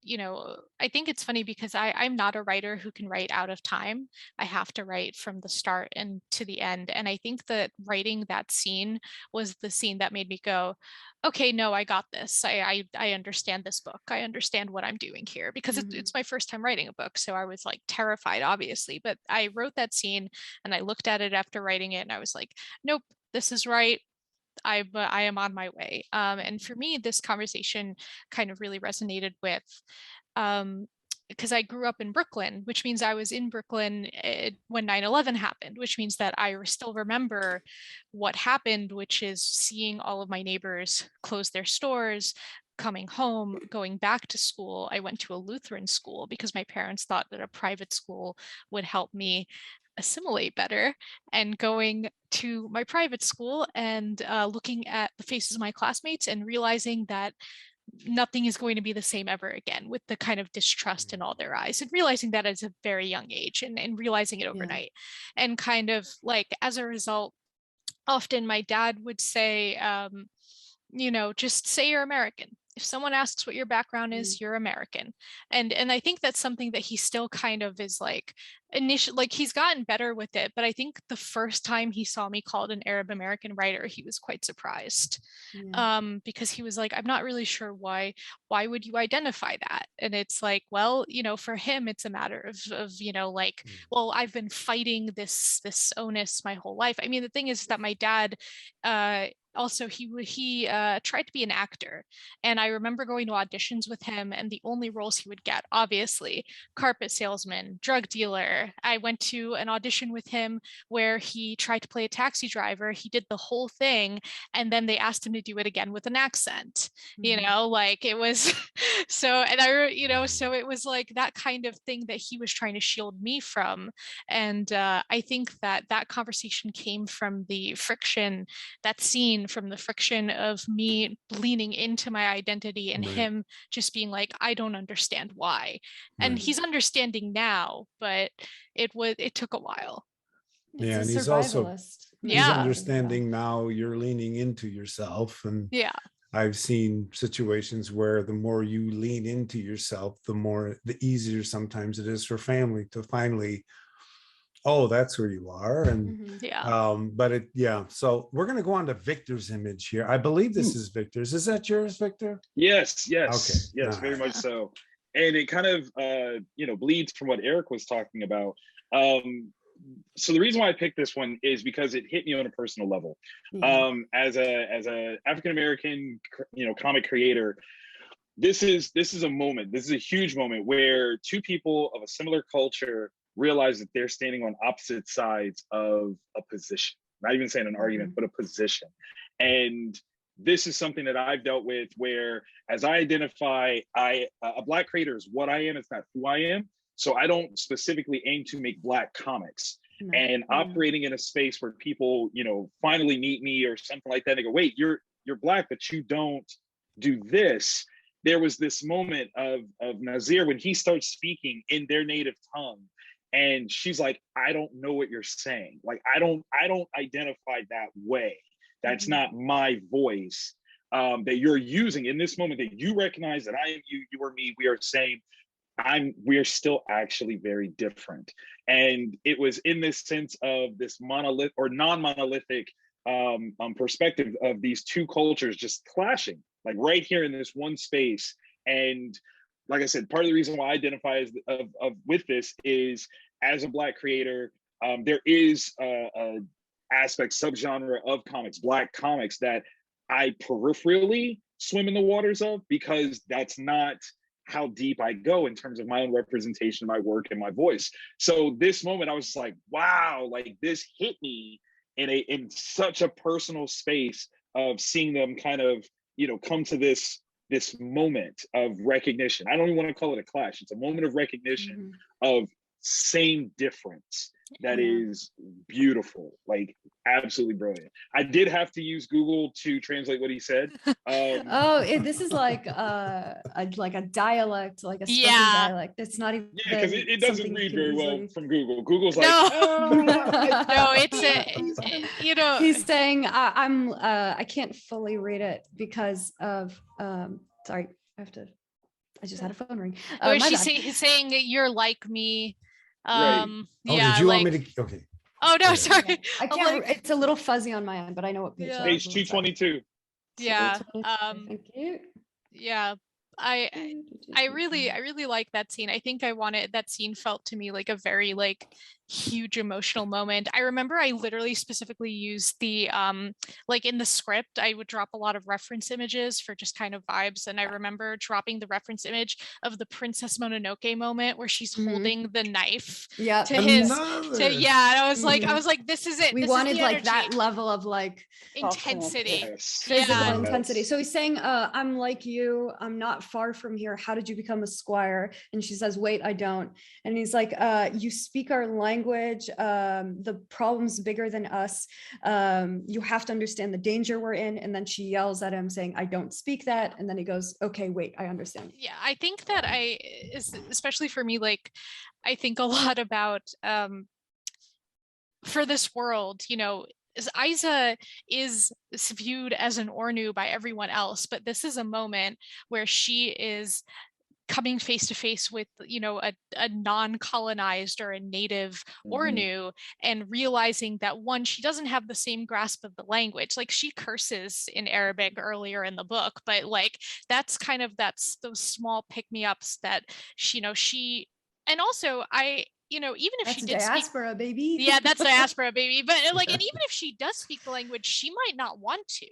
you know, I think it's funny because I'm not a writer who can write out of time. I have to write from the start and to the end. And I think that writing that scene was the scene that made me go, okay, no, I got this. I understand this book. I understand what I'm doing here, because it's my first time writing a book. So I was like terrified, obviously, but I wrote that scene and I looked at it after writing it and I was like, nope, this is right. I am on my way. And for me, this conversation kind of really resonated with, because I grew up in Brooklyn, which means I was in Brooklyn when 9/11 happened, which means that I still remember what happened, which is seeing all of my neighbors close their stores, coming home, going back to school. I went to a Lutheran school because my parents thought that a private school would help me assimilate better, and going to my private school and looking at the faces of my classmates and realizing that nothing is going to be the same ever again, with the kind of distrust in all their eyes, and realizing that at a very young age, and realizing it overnight. And kind of like, as a result, often my dad would say, you know, just say you're American. If someone asks what your background is, you're American. And I think that's something that he still kind of is like, like he's gotten better with it, but I think the first time he saw me called an Arab American writer, he was quite surprised. Because he was like, I'm not really sure why would you identify that? And it's like, well, you know, for him it's a matter of you know, like, well, I've been fighting this onus my whole life. I mean, the thing is that my dad also he tried to be an actor, and I remember going to auditions with him, and the only roles he would get, obviously, carpet salesman, drug dealer. I went to an audition with him where he tried to play a taxi driver. He did the whole thing, and then they asked him to do it again with an accent. You know, like it was so, and you know, so it was like that kind of thing that he was trying to shield me from. And I think that conversation came from the friction, that scene from the friction of me leaning into my identity and him just being like, I don't understand why. And he's understanding now, but it took a while. Yeah, and he's understanding now you're leaning into yourself. And I've seen situations where the more you lean into yourself, the easier sometimes it is for family to finally, oh, that's who you are. And so we're going to go on to Victor's image here. I believe this is Victor's. Is that yours, Victor? Yes. Okay. Yes, very much so. And it kind of you know, bleeds from what Eric was talking about. So the reason why I picked this one is because it hit me on a personal level. As a African American, you know, comic creator, this is a moment. This is a huge moment where two people of a similar culture realize that they're standing on opposite sides of a position. Not even saying an argument, but a position. And this is something that I've dealt with, where as I identify, a Black creator is what I am. It's not who I am. So I don't specifically aim to make Black comics. And operating in a space where people, you know, finally meet me or something like that, they go, wait, you're Black, but you don't do this. There was this moment of Nazir when he starts speaking in their native tongue, and she's like, I don't know what you're saying. Like, I don't identify that way. That's not my voice that you're using in this moment, that you recognize that I am you, you are me, we are same. We are still actually very different. And it was in this sense of this monolith or non-monolithic perspective of these two cultures just clashing, like right here in this one space. And like I said, part of the reason why I identify with this is, as a Black creator, there is a aspect, subgenre of comics, Black comics, that I peripherally swim in the waters of, because that's not how deep I go in terms of my own representation of my work and my voice. So this moment, I was just like, wow, like this hit me in such a personal space of seeing them kind of, you know, come to this moment of recognition. I don't even want to call it a clash. It's a moment of recognition of same difference that is beautiful, like absolutely brilliant. I did have to use Google to translate what he said. This is like a dialect, like a spoken dialect. It's not even because it doesn't read very well from Google. Google's like, no, no, it's you know, he's saying I can't fully read it because of sorry, I just had a phone ring. He's saying that you're like me. Right. Did you want me to? Okay. Oh no, sorry. I can't. It's a little fuzzy on my end, but I know what page. Page 222. Yeah. Thank you. Yeah. I really like that scene. I think that scene felt to me like a very like huge emotional moment. I remember I literally specifically used the like in the script, I would drop a lot of reference images for just kind of vibes. And I remember dropping the reference image of the Princess Mononoke moment where she's holding the knife to his and I was like, this is it. We wanted like that level of like intensity. Physical intensity. So he's saying, I'm like you, I'm not far from here. How did you become a squire? And she says, wait, I don't. And he's like, you speak our language. The problem's bigger than us. You have to understand the danger we're in. And then she yells at him saying, I don't speak that. And then he goes, okay, wait, I understand. Yeah, I think that especially for me, like, I think a lot about for this world, you know, Isa is viewed as an Ornu by everyone else, but this is a moment where she is coming face to face with, you know, a non-colonized or a native Ornu, and realizing that one, she doesn't have the same grasp of the language. Like, she curses in Arabic earlier in the book, but like that's those small pick-me-ups that she and also you know, even if that's she did diaspora, speak, baby. Yeah, that's diaspora, baby. But like, and even if she does speak the language, she might not want to.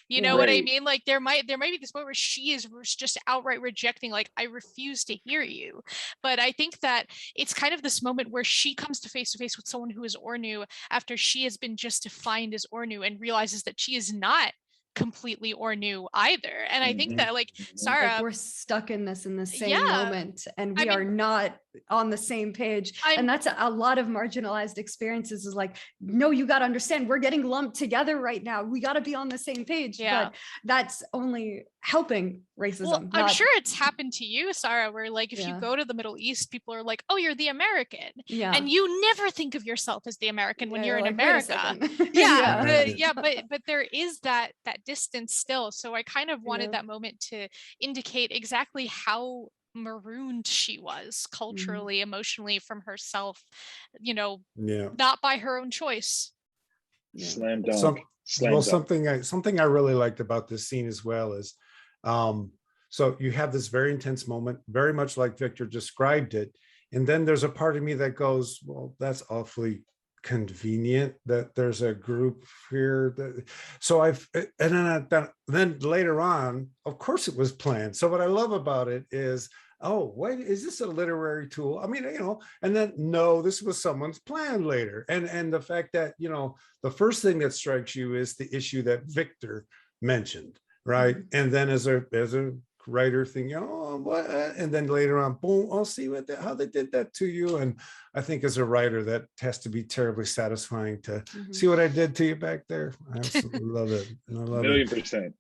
You know what I mean? Like there might be this point where she is just outright rejecting, like, I refuse to hear you. But I think that it's kind of this moment where she comes to face with someone who is Ornu after she has been just defined as Ornu, and realizes that she is not completely Ornu either. And I think that like Sarah, like we're stuck in the same moment, and we are not on the same page. And that's a lot of marginalized experiences, is like, no, you got to understand, we're getting lumped together right now, we got to be on the same page. But that's only helping racism. Well, I'm sure it's happened to you, Sarah, where like if you go to the Middle East, people are like, oh, you're the American, and you never think of yourself as the American when you're in America. But there is that distance still. So I kind of wanted that moment to indicate exactly how marooned she was culturally, emotionally from herself, you know, not by her own choice. Slam dunk. Something I really liked about this scene as well is, so you have this very intense moment, very much like Victor described it, and then there's a part of me that goes, well, that's awfully convenient that there's a group here then later on, of course it was planned. So what I love about it is, oh, wait, is this a literary tool? I mean, you know, and then no, this was someone's plan later. And the fact that, you know, the first thing that strikes you is the issue that Victor mentioned, right? And then as a writer thinking, oh, what? And then later on, boom, I'll see how they did that to you. And I think as a writer, that has to be terribly satisfying to see what I did to you back there. I absolutely love it. And I love $1,000,000%.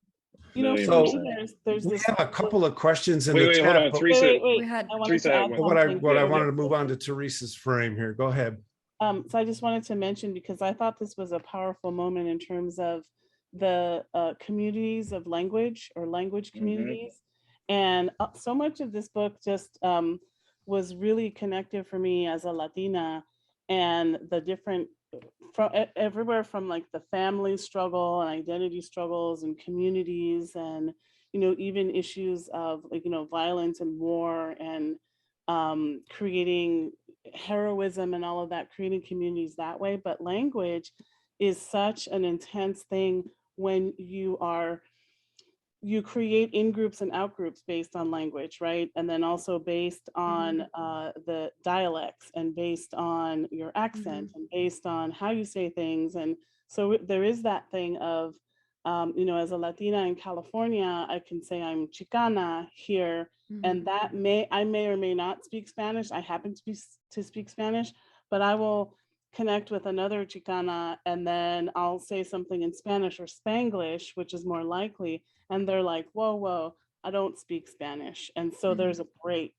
You know, million for me, So there's we this. have a couple of questions in Wait, the wait, hold chat, on, but Teresa. Wait. We had I wanted Teresa to had add one. what I something. what I Yeah, wanted okay. to move on to Teresa's frame here. Go ahead. So I just wanted to mention, because I thought this was a powerful moment in terms of the communities of language, or language Mhm. communities. And so much of this book just was really connected for me as a Latina, and the different, from everywhere from like the family struggle and identity struggles and communities, and even issues of, like, violence and war, and creating heroism and all of that, creating communities that way. But language is such an intense thing when you create in groups and out groups based on language, right? And then also based on the dialects, and based on your accent, and based on how you say things. And so there is that thing of, as a Latina in California, I can say I'm Chicana here, and that I may or may not speak Spanish. I happen to speak Spanish, but I will connect with another Chicana, and then I'll say something in Spanish or Spanglish, which is more likely, and they're like, whoa, I don't speak Spanish. And so there's a break,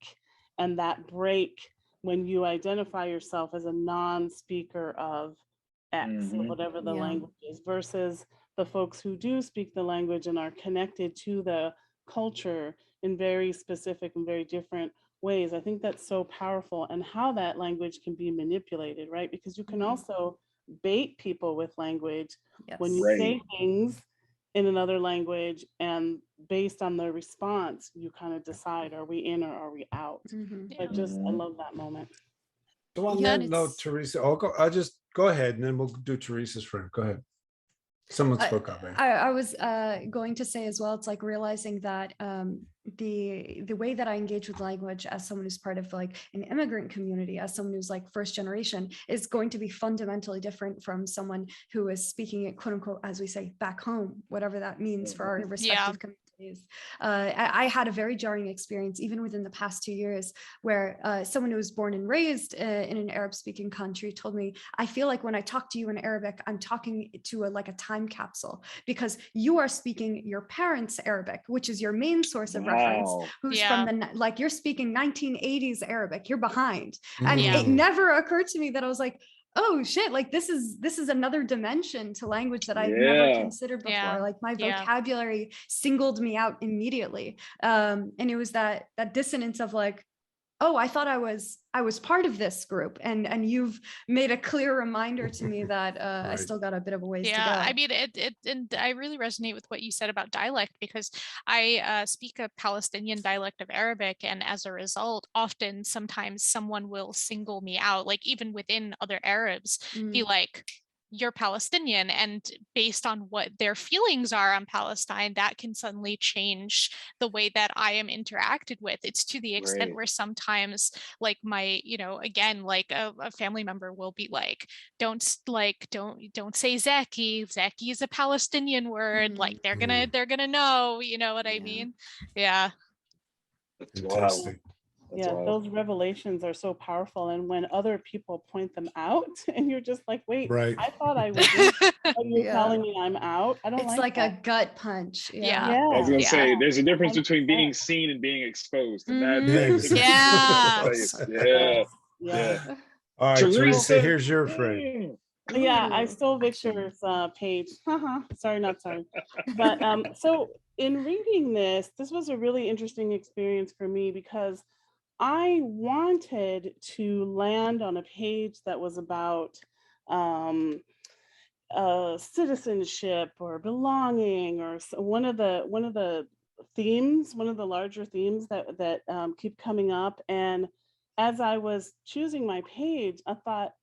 and that break, when you identify yourself as a non-speaker of X, or whatever the language is, versus the folks who do speak the language and are connected to the culture in very specific and very different ways. I think that's so powerful, and how that language can be manipulated, right? Because you can also bait people with language when you Right. say things in another language, and based on the response, you kind of decide, are we in or are we out? I love that moment. So on Yeah, that note, Teresa, I'll just go ahead, and then we'll do Teresa's frame. Go ahead. Someone spoke up. I was going to say as well, it's like realizing that the way that I engage with language as someone who's part of like an immigrant community, as someone who's like first generation, is going to be fundamentally different from someone who is speaking it, quote unquote, as we say, back home, whatever that means for our respective communities. I had a very jarring experience, even within the past 2 years, where someone who was born and raised in an Arab speaking country told me, I feel like when I talk to you in Arabic, I'm talking to like a time capsule, because you are speaking your parents' Arabic, which is your main source of reference, who's from the, like, you're speaking 1980s Arabic, you're behind. And it never occurred to me that I was like, oh shit, like this is another dimension to language that I've never considered before. Like my vocabulary singled me out immediately. And it was that dissonance of like, oh, I thought I was part of this group, and you've made a clear reminder to me that I still got a bit of a ways to go. I mean, and I really resonate with what you said about dialect, because I speak a Palestinian dialect of Arabic, and as a result, often sometimes someone will single me out, like even within other Arabs, be like, you're Palestinian, and based on what their feelings are on Palestine, that can suddenly change the way that I am interacted with. It's to the extent where sometimes, like my, again, like a family member will be like, don't say Zaki. Zaki is a Palestinian word. Like they're gonna know, you know what I mean? Yeah. Fantastic. Those revelations are so powerful, and when other people point them out, and you're just like, wait, I thought I was in, but you're telling me I'm out. I don't it's like a gut punch. I was gonna say there's a difference between being seen and being exposed, and All right, Teresa, here's your frame. I stole Victor's page. Sorry, not sorry. But so in reading this was a really interesting experience for me, because I wanted to land on a page that was about citizenship or belonging, or one of the themes, one of the larger themes that keep coming up. And as I was choosing my page, I thought,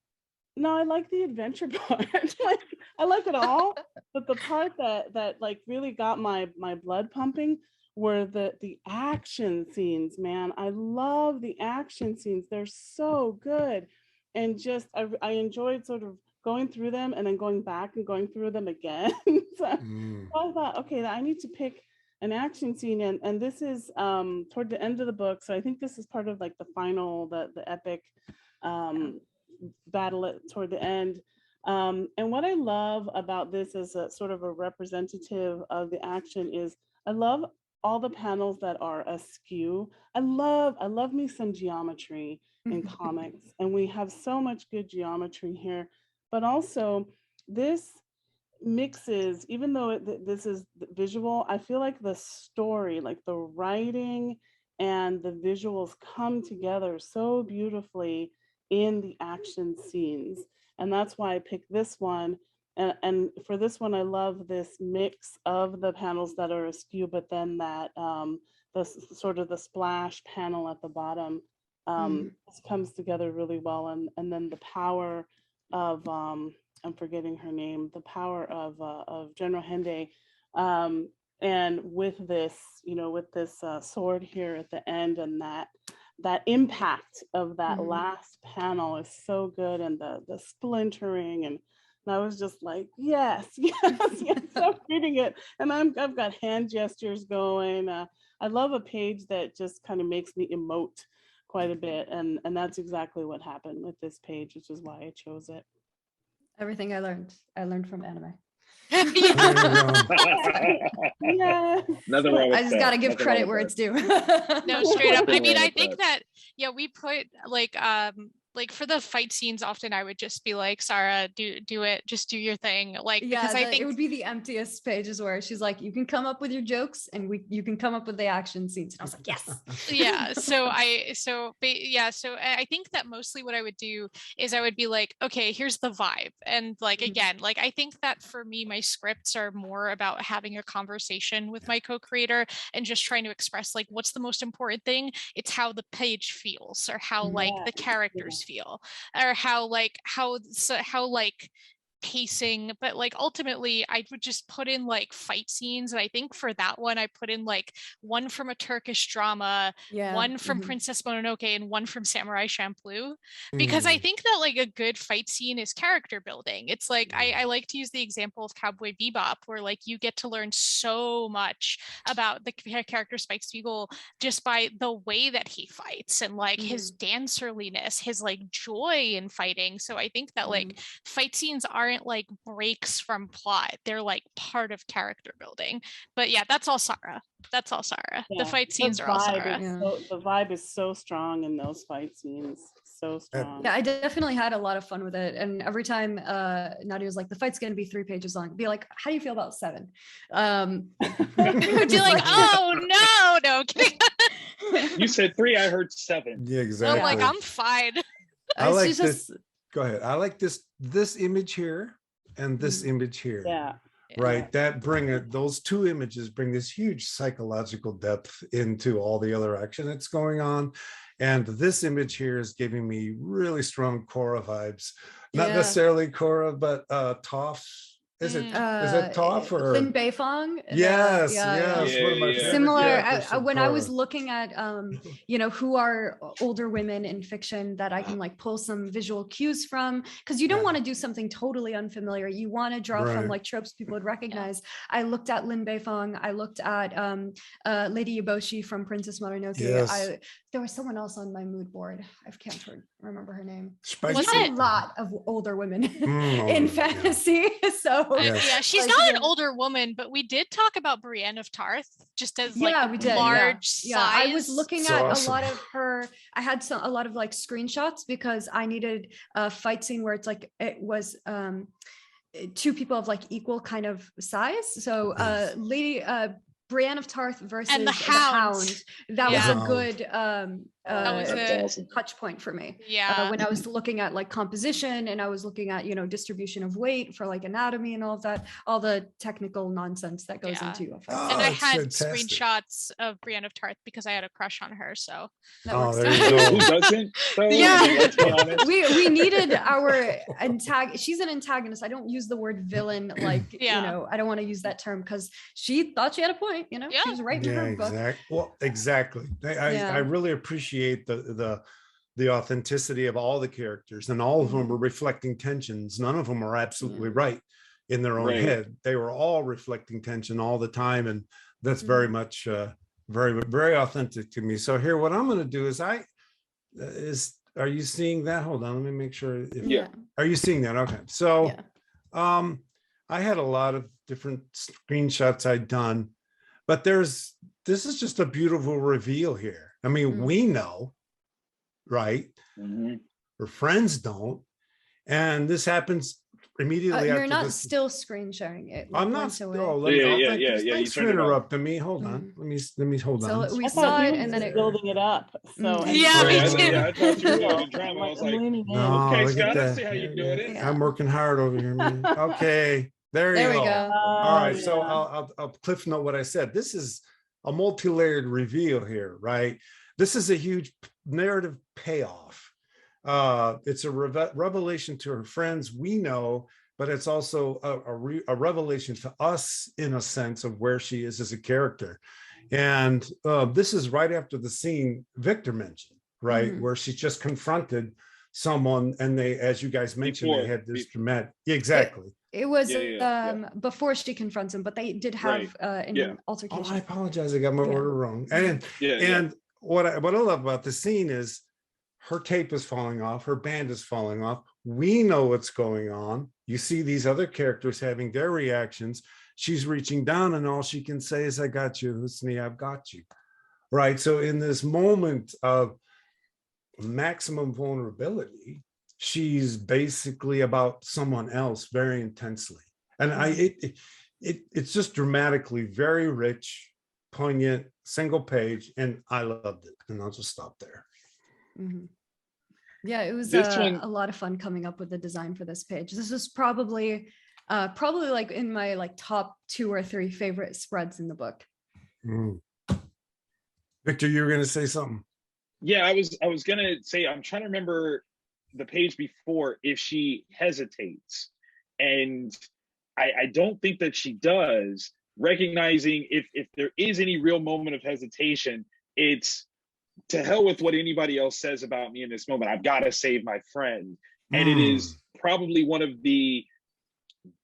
no, I like the adventure part. Like, I like it all, but the part that like really got my blood pumping were the action scenes, man. I love the action scenes. They're so good. And just I enjoyed sort of going through them and then going back and going through them again. So I thought, okay, I need to pick an action scene, and this is toward the end of the book. So I think this is part of like the final, the epic battle toward the end. And what I love about this as a sort of a representative of the action is I love all the panels that are askew. I love me some geometry in comics, and we have so much good geometry here. But also, this mixes, even though this is visual, I feel like the story, like the writing and the visuals come together so beautifully in the action scenes. And that's why I picked this one. And for this one, I love this mix of the panels that are askew, but then that the sort of the splash panel at the bottom this comes together really well. And then the power of I'm forgetting her name, the power of General Hende. And with this, with this sword here at the end, and that impact of that last panel is so good, and the splintering, and I was just like, yes, yes, yes, I'm reading it. And I've got hand gestures going. I love a page that just kind of makes me emote quite a bit. And that's exactly what happened with this page, which is why I chose it. Everything I learned from anime. There you go. Yes. Nothing wrong with I just that. got to give Nothing credit wrong where with it's due. No, straight up. I Nothing mean, wrong I with think that. that, yeah, we put like for the fight scenes, often I would just be like, Sarah, do it, just do your thing. Like, because I it think would be the emptiest pages where she's like, you can come up with your jokes and you can come up with the action scenes. And I was like, yes. yeah, so I think that mostly what I would do is I would be like, okay, here's the vibe. And like, again, like, I think that for me, my scripts are more about having a conversation with my co-creator and just trying to express like, what's the most important thing? It's how the page feels, or how like the characters feel, or how pacing. But like, ultimately I would just put in like fight scenes, and I think for that one I put in like one from a Turkish drama, one from Princess Mononoke, and one from Samurai Champloo, because I think that like a good fight scene is character building. It's like I like to use the example of Cowboy Bebop, where like you get to learn so much about the character Spike Spiegel just by the way that he fights, and like his dancerliness, his like joy in fighting. So I think that like fight scenes aren't like breaks from plot, they're like part of character building. But yeah, that's all Sarah. The fight scenes are all Sarah. The vibe is so strong in those fight scenes, so strong. Yeah, I definitely had a lot of fun with it. And every time Nadia was like, the fight's going to be 3 pages long, be like, how do you feel about 7? Would be like, oh no, kidding. You said 3, I heard 7. Yeah, exactly. I'm like, I'm fine. I like this. Go ahead. I like this image here and this image here. Yeah. Right. That those 2 images bring this huge psychological depth into all the other action that's going on. And this image here is giving me really strong Korra vibes. Not necessarily Korra, but Toph. Is it Toph or Lin Beifong? Yes, yes. One of my favorite similar. characters from When I Korra. was looking at who are older women in fiction that I can like pull some visual cues from, because you don't want to do something totally unfamiliar. You want to draw from like tropes people would recognize. I looked at Lin Beifong. I looked at Lady Eboshi from Princess Mononoke. Yes. There was someone else on my mood board. I can't remember her name. Was There's it a lot of older women in fantasy? So yeah, she's like, not an older woman, but we did talk about Brienne of Tarth just as like we did, large size. I was looking at awesome. a lot of her. I had a lot of like screenshots because I needed a fight scene where it's like it was 2 people of like equal kind of size. So Lady Brienne of Tarth versus and the Hound. That was a good that was a touch point for me. Yeah. When I was looking at like composition, and I was looking at distribution of weight for like anatomy and all of that, all the technical nonsense that goes into a fight. And I had fantastic. screenshots of Brienne of Tarth because I had a crush on her. So that works. There you go. Who doesn't? Yeah. Let's be honest. we needed our antagonist. She's an antagonist. I don't use the word villain like I don't want to use that term because she thought she had a point. She was right in her book. Well, exactly. I really appreciate the authenticity of all the characters, and all of them are reflecting tensions. None of them are absolutely right in their own head. They were all reflecting tension all the time, and that's very much very, very authentic to me. So here, what I'm going to do is are you seeing that? Hold on, let me make sure. Are you seeing that? Okay. So I had a lot of different screenshots I'd done, But this is just a beautiful reveal here. I mean, we know, right? Her friends don't. And this happens immediately You're after not this. still screen sharing it. I'm not once still. away. Thanks for interrupting me. Hold on. Let me hold on. So we I saw thought it he and was then it building it up. So Yeah, me too. I thought you were doing a drama. I was like, No, okay, look at Scott, I that. see how you're doing it. Yeah. I'm working hard over here, man. Okay, there There you we go. go. All right, so yeah. I'll cliff note what I said. This is a multi-layered reveal here, right? This is a huge narrative payoff. It's a revelation to her friends, we know, but it's also a revelation to us in a sense of where she is as a character. And this is right after the scene Victor mentioned, right? Where she just confronted someone and they, as you guys mentioned, they had this dramatic, exactly. It was before she confronts him, but they did have an altercation. Oh, I apologize, I got my order wrong. And what I love about the scene is her tape is falling off, her band is falling off. We know what's going on. You see these other characters having their reactions. She's reaching down and all she can say is, I got you, Husni, I've got you. Right. So in this moment of maximum vulnerability, she's basically about someone else very intensely. And it's just dramatically very rich, poignant, single page, and I loved it. And I'll just stop there. Yeah, it was a lot of fun coming up with the design for this page. This was probably like in my like top 2 or 3 favorite spreads in the book. Victor, you were going to say something. Yeah, I was going to say, I'm trying to remember the page before if she hesitates, and I don't think that she does, recognizing if there is any real moment of hesitation, it's to hell with what anybody else says about me in this moment. I've got to save my friend. And it is probably one of the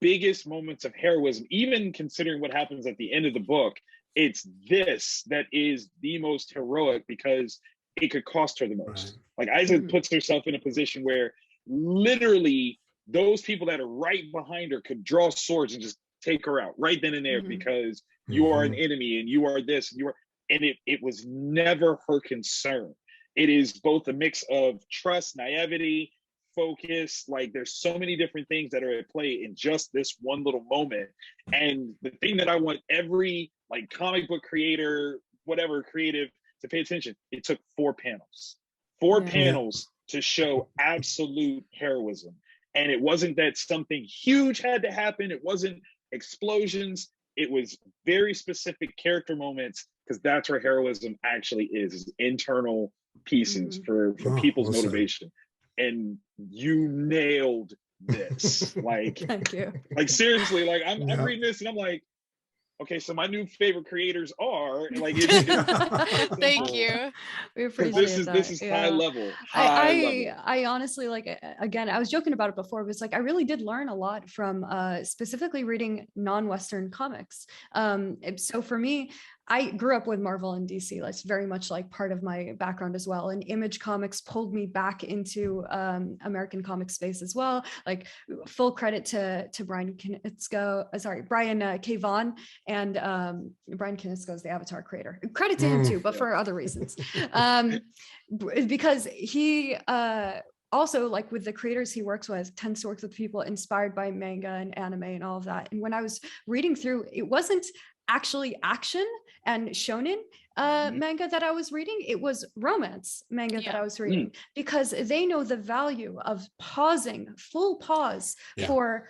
biggest moments of heroism, even considering what happens at the end of the book. It's this that is the most heroic because it could cost her the most. Like Isaac puts herself in a position where literally those people that are right behind her could draw swords and just take her out right then and there because you are an enemy and you are this and you are. And it was never her concern. It is both a mix of trust, naivety, focus. Like there's so many different things that are at play in just this one little moment. And the thing that I want every like comic book creator, whatever creative, to pay attention, it took 4 panels. 4 panels to show absolute heroism. And it wasn't that something huge had to happen. It wasn't explosions. It was very specific character moments, because that's where heroism actually is internal pieces for people's motivation. And you nailed this. Like, thank you. Like seriously, like I'm reading this and I'm like, okay, so my new favorite creators are like. Thank you. We appreciate this is high level. I honestly, like, again, I was joking about it before, but it's like I really did learn a lot from specifically reading non-Western comics. So for me, I grew up with Marvel and DC. That's very much like part of my background as well. And Image Comics pulled me back into American comic space as well. Like full credit to Brian K. Vaughan, and Brian Konietzko is the Avatar creator. Credit to him too, but for other reasons. Because he also, like with the creators he works with, tends to work with people inspired by manga and anime and all of that. And when I was reading through, it wasn't actually action and shonen manga that I was reading. It was romance manga that I was reading, because they know the value of pausing, full pause for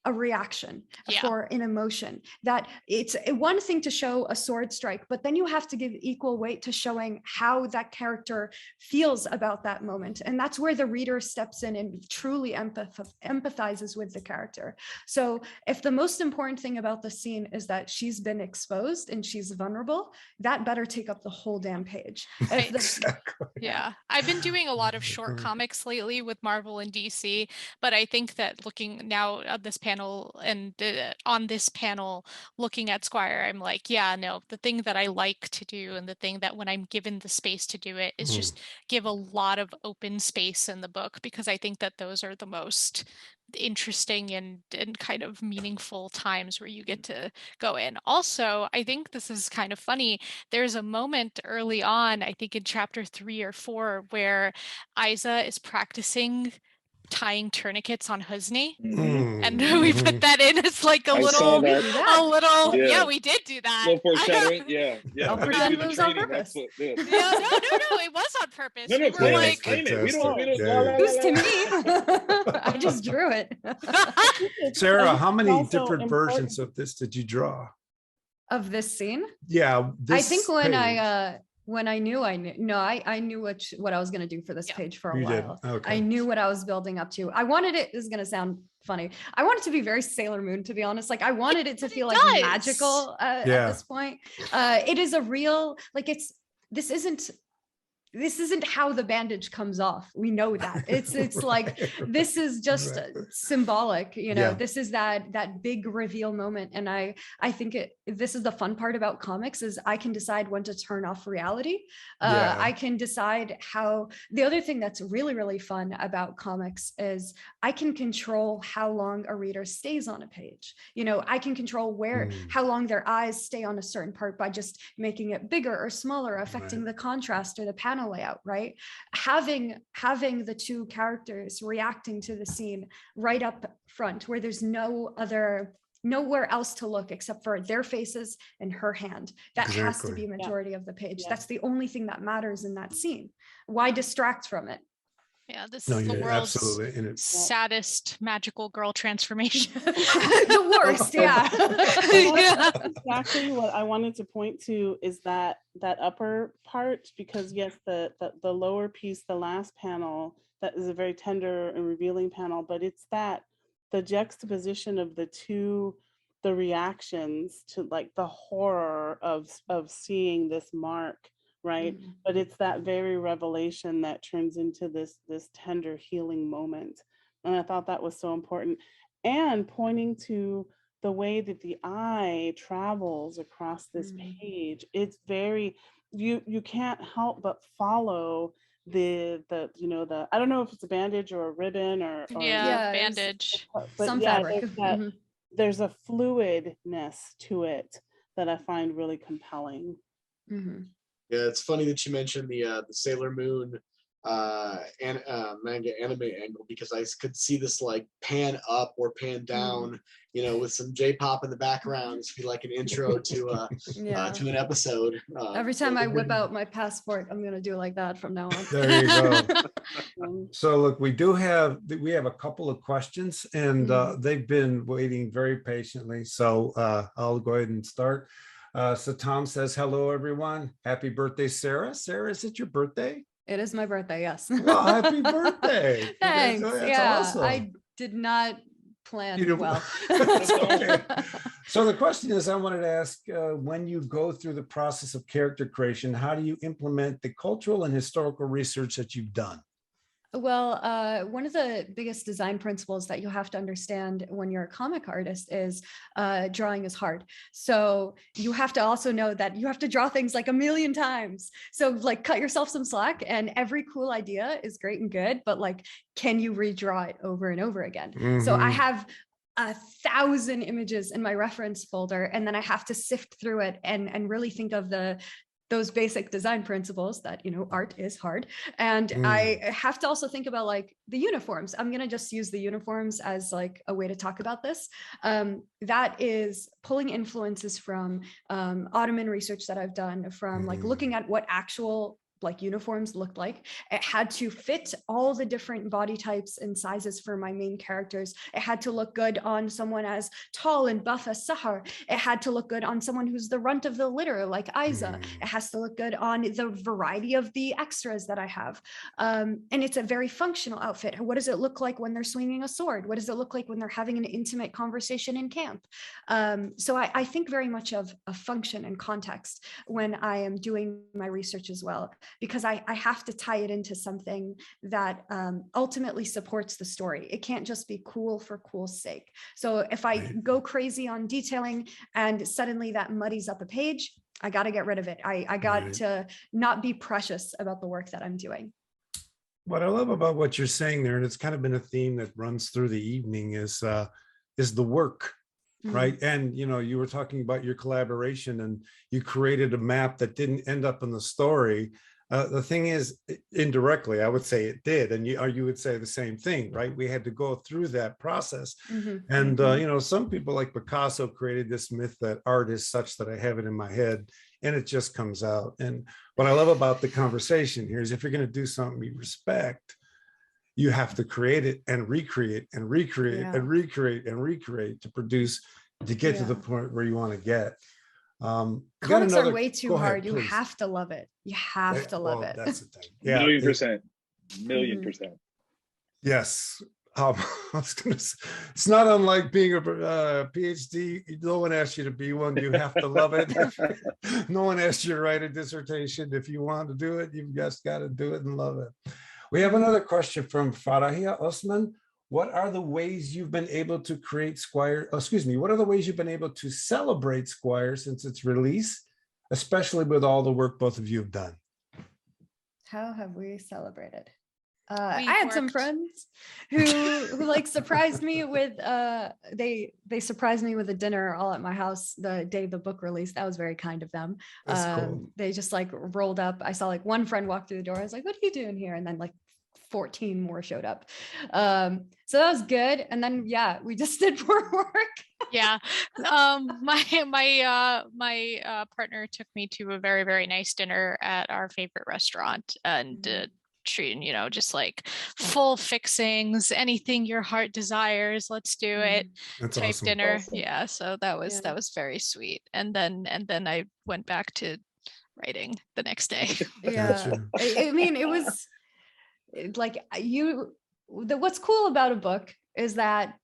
a reaction, for an emotion. That it's one thing to show a sword strike, but then you have to give equal weight to showing how that character feels about that moment. And that's where the reader steps in and truly empathizes with the character. So if the most important thing about the scene is that she's been exposed and she's vulnerable, that better take up the whole damn page. Yeah, I've been doing a lot of short comics lately with Marvel and DC, but I think that looking now at this panel panel and on this panel looking at Squire, I'm like, yeah, no, the thing that I like to do and the thing that when I'm given the space to do it is just give a lot of open space in the book, because I think that those are the most interesting and kind of meaningful times where you get to go in. Also, I think this is kind of funny. There's a moment early on, I think in chapter 3 or 4, where Isa is practicing tying tourniquets on Husney. And we put that in as like I saw that. Yeah, we did do that. Little foreshadowing. Yeah. I'll I pretend didn't do it the was on training. That's purpose. what. Yeah. Yeah, no, it was on purpose. No, We were claim like, it. Claim it. We don't. Yeah. Who's to me? I just drew it. Sarah, how many also different important- versions of this did you draw? Of this scene? Yeah, I think when page. I knew I knew what I was going to do for this page for a You did. while. Okay. I knew what I was building up to. I wanted it, this is going to sound funny, I wanted it to be very Sailor Moon, to be honest. Like I wanted it to feel like does. magical at this point. It is a real, like this isn't how the bandage comes off. We know that. It's like, this is just symbolic, you know. Yeah. This is that big reveal moment. And I think this is the fun part about comics, is I can decide when to turn off reality. I can decide how. The other thing that's really, really fun about comics is I can control how long a reader stays on a page. You know, I can control how long their eyes stay on a certain part by just making it bigger or smaller, affecting the contrast or the panel layout, right? Having the two characters reacting to the scene right up front, where there's nowhere else to look except for their faces and her hand. That has to be majority of the page. That's the only thing that matters in that scene. Why distract from it? Yeah, this is the world's absolutely. saddest magical girl transformation. The worst, yeah. Exactly what I wanted to point to is that upper part, because yes, the lower piece, the last panel, that is a very tender and revealing panel, but it's the juxtaposition of the reactions to like the horror of seeing this mark, right? But it's that very revelation that turns into this tender healing moment. And I thought that was so important. And pointing to the way that the eye travels across this page, it's very, you can't help but follow the I don't know if it's a bandage or a ribbon or bandage, but some fabric. There's a fluidness to it that I find really compelling. Yeah, it's funny that you mentioned the Sailor Moon manga anime angle, because I could see this like pan up or pan down, you know, with some J-pop in the background. This would be like an intro to an episode. Every time I whip out my passport, I'm gonna do like that from now on. There you go. So look, we have a couple of questions, and they've been waiting very patiently. So I'll go ahead and start. So Tom says, hello, everyone. Happy birthday, Sarah. Sarah, is it your birthday? It is my birthday, yes. Well, happy birthday. Thanks. That's awesome. I did not plan well. That's okay. So the question is, I wanted to ask, when you go through the process of character creation, how do you implement the cultural and historical research that you've done? Well, one of the biggest design principles that you have to understand when you're a comic artist is drawing is hard. So you have to also know that you have to draw things like a million times. So like cut yourself some slack, and every cool idea is great and good, but like, can you redraw it over and over again? So I have 1,000 images in my reference folder, and then I have to sift through it and really think of those basic design principles that, you know, art is hard. And I have to also think about like the uniforms. I'm going to just use the uniforms as like a way to talk about this. That is pulling influences from Ottoman research that I've done, from like looking at what actual like uniforms looked like. It had to fit all the different body types and sizes for my main characters. It had to look good on someone as tall and buff as Sahar. It had to look good on someone who's the runt of the litter like Isa. It has to look good on the variety of the extras that I have. And it's a very functional outfit. What does it look like when they're swinging a sword? What does it look like when they're having an intimate conversation in camp? So I think very much of a function and context when I am doing my research as well. because I have to tie it into something that ultimately supports the story. It can't just be cool for cool's sake. So if I go crazy on detailing and suddenly that muddies up a page, I got to get rid of it. I got to not be precious about the work that I'm doing. What I love about what you're saying there, and it's kind of been a theme that runs through the evening, is the work, right? And you were talking about your collaboration, and you created a map that didn't end up in the story. The thing is, indirectly, I would say it did, and you would say the same thing, right? We had to go through that process, and some people like Picasso created this myth that art is such that I have it in my head, and it just comes out. And what I love about the conversation here is, if you're going to do something you respect, you have to create it and recreate and recreate and recreate and recreate to produce, to get to the point where you want to get. Comics are way too hard. You have to love it. You have to love it. That's the thing. Yeah, $1,000,000%. Yes. I was gonna say, it's not unlike being a PhD. No one asked you to be one. You have to love it. No one asked you to write a dissertation. If you want to do it, you've just got to do it and love it. We have another question from Farahia Osman. What are the ways you've been able to create Squire? What are the ways you've been able to celebrate Squire since its release, especially with all the work both of you have done? How have we celebrated? I had some friends who like surprised me with they surprised me with a dinner all at my house the day of the book release. That was very kind of them. Cool. They just like rolled up. I saw like one friend walk through the door. I was like, what are you doing here? And then like 14 more showed up. So that was good. And then we just did more work. My partner took me to a very, very nice dinner at our favorite restaurant, and treating, just like full fixings, anything your heart desires, let's do it. That's type awesome. dinner. So that was very sweet. And then I went back to writing the next day. I mean, it was like what's cool about a book is that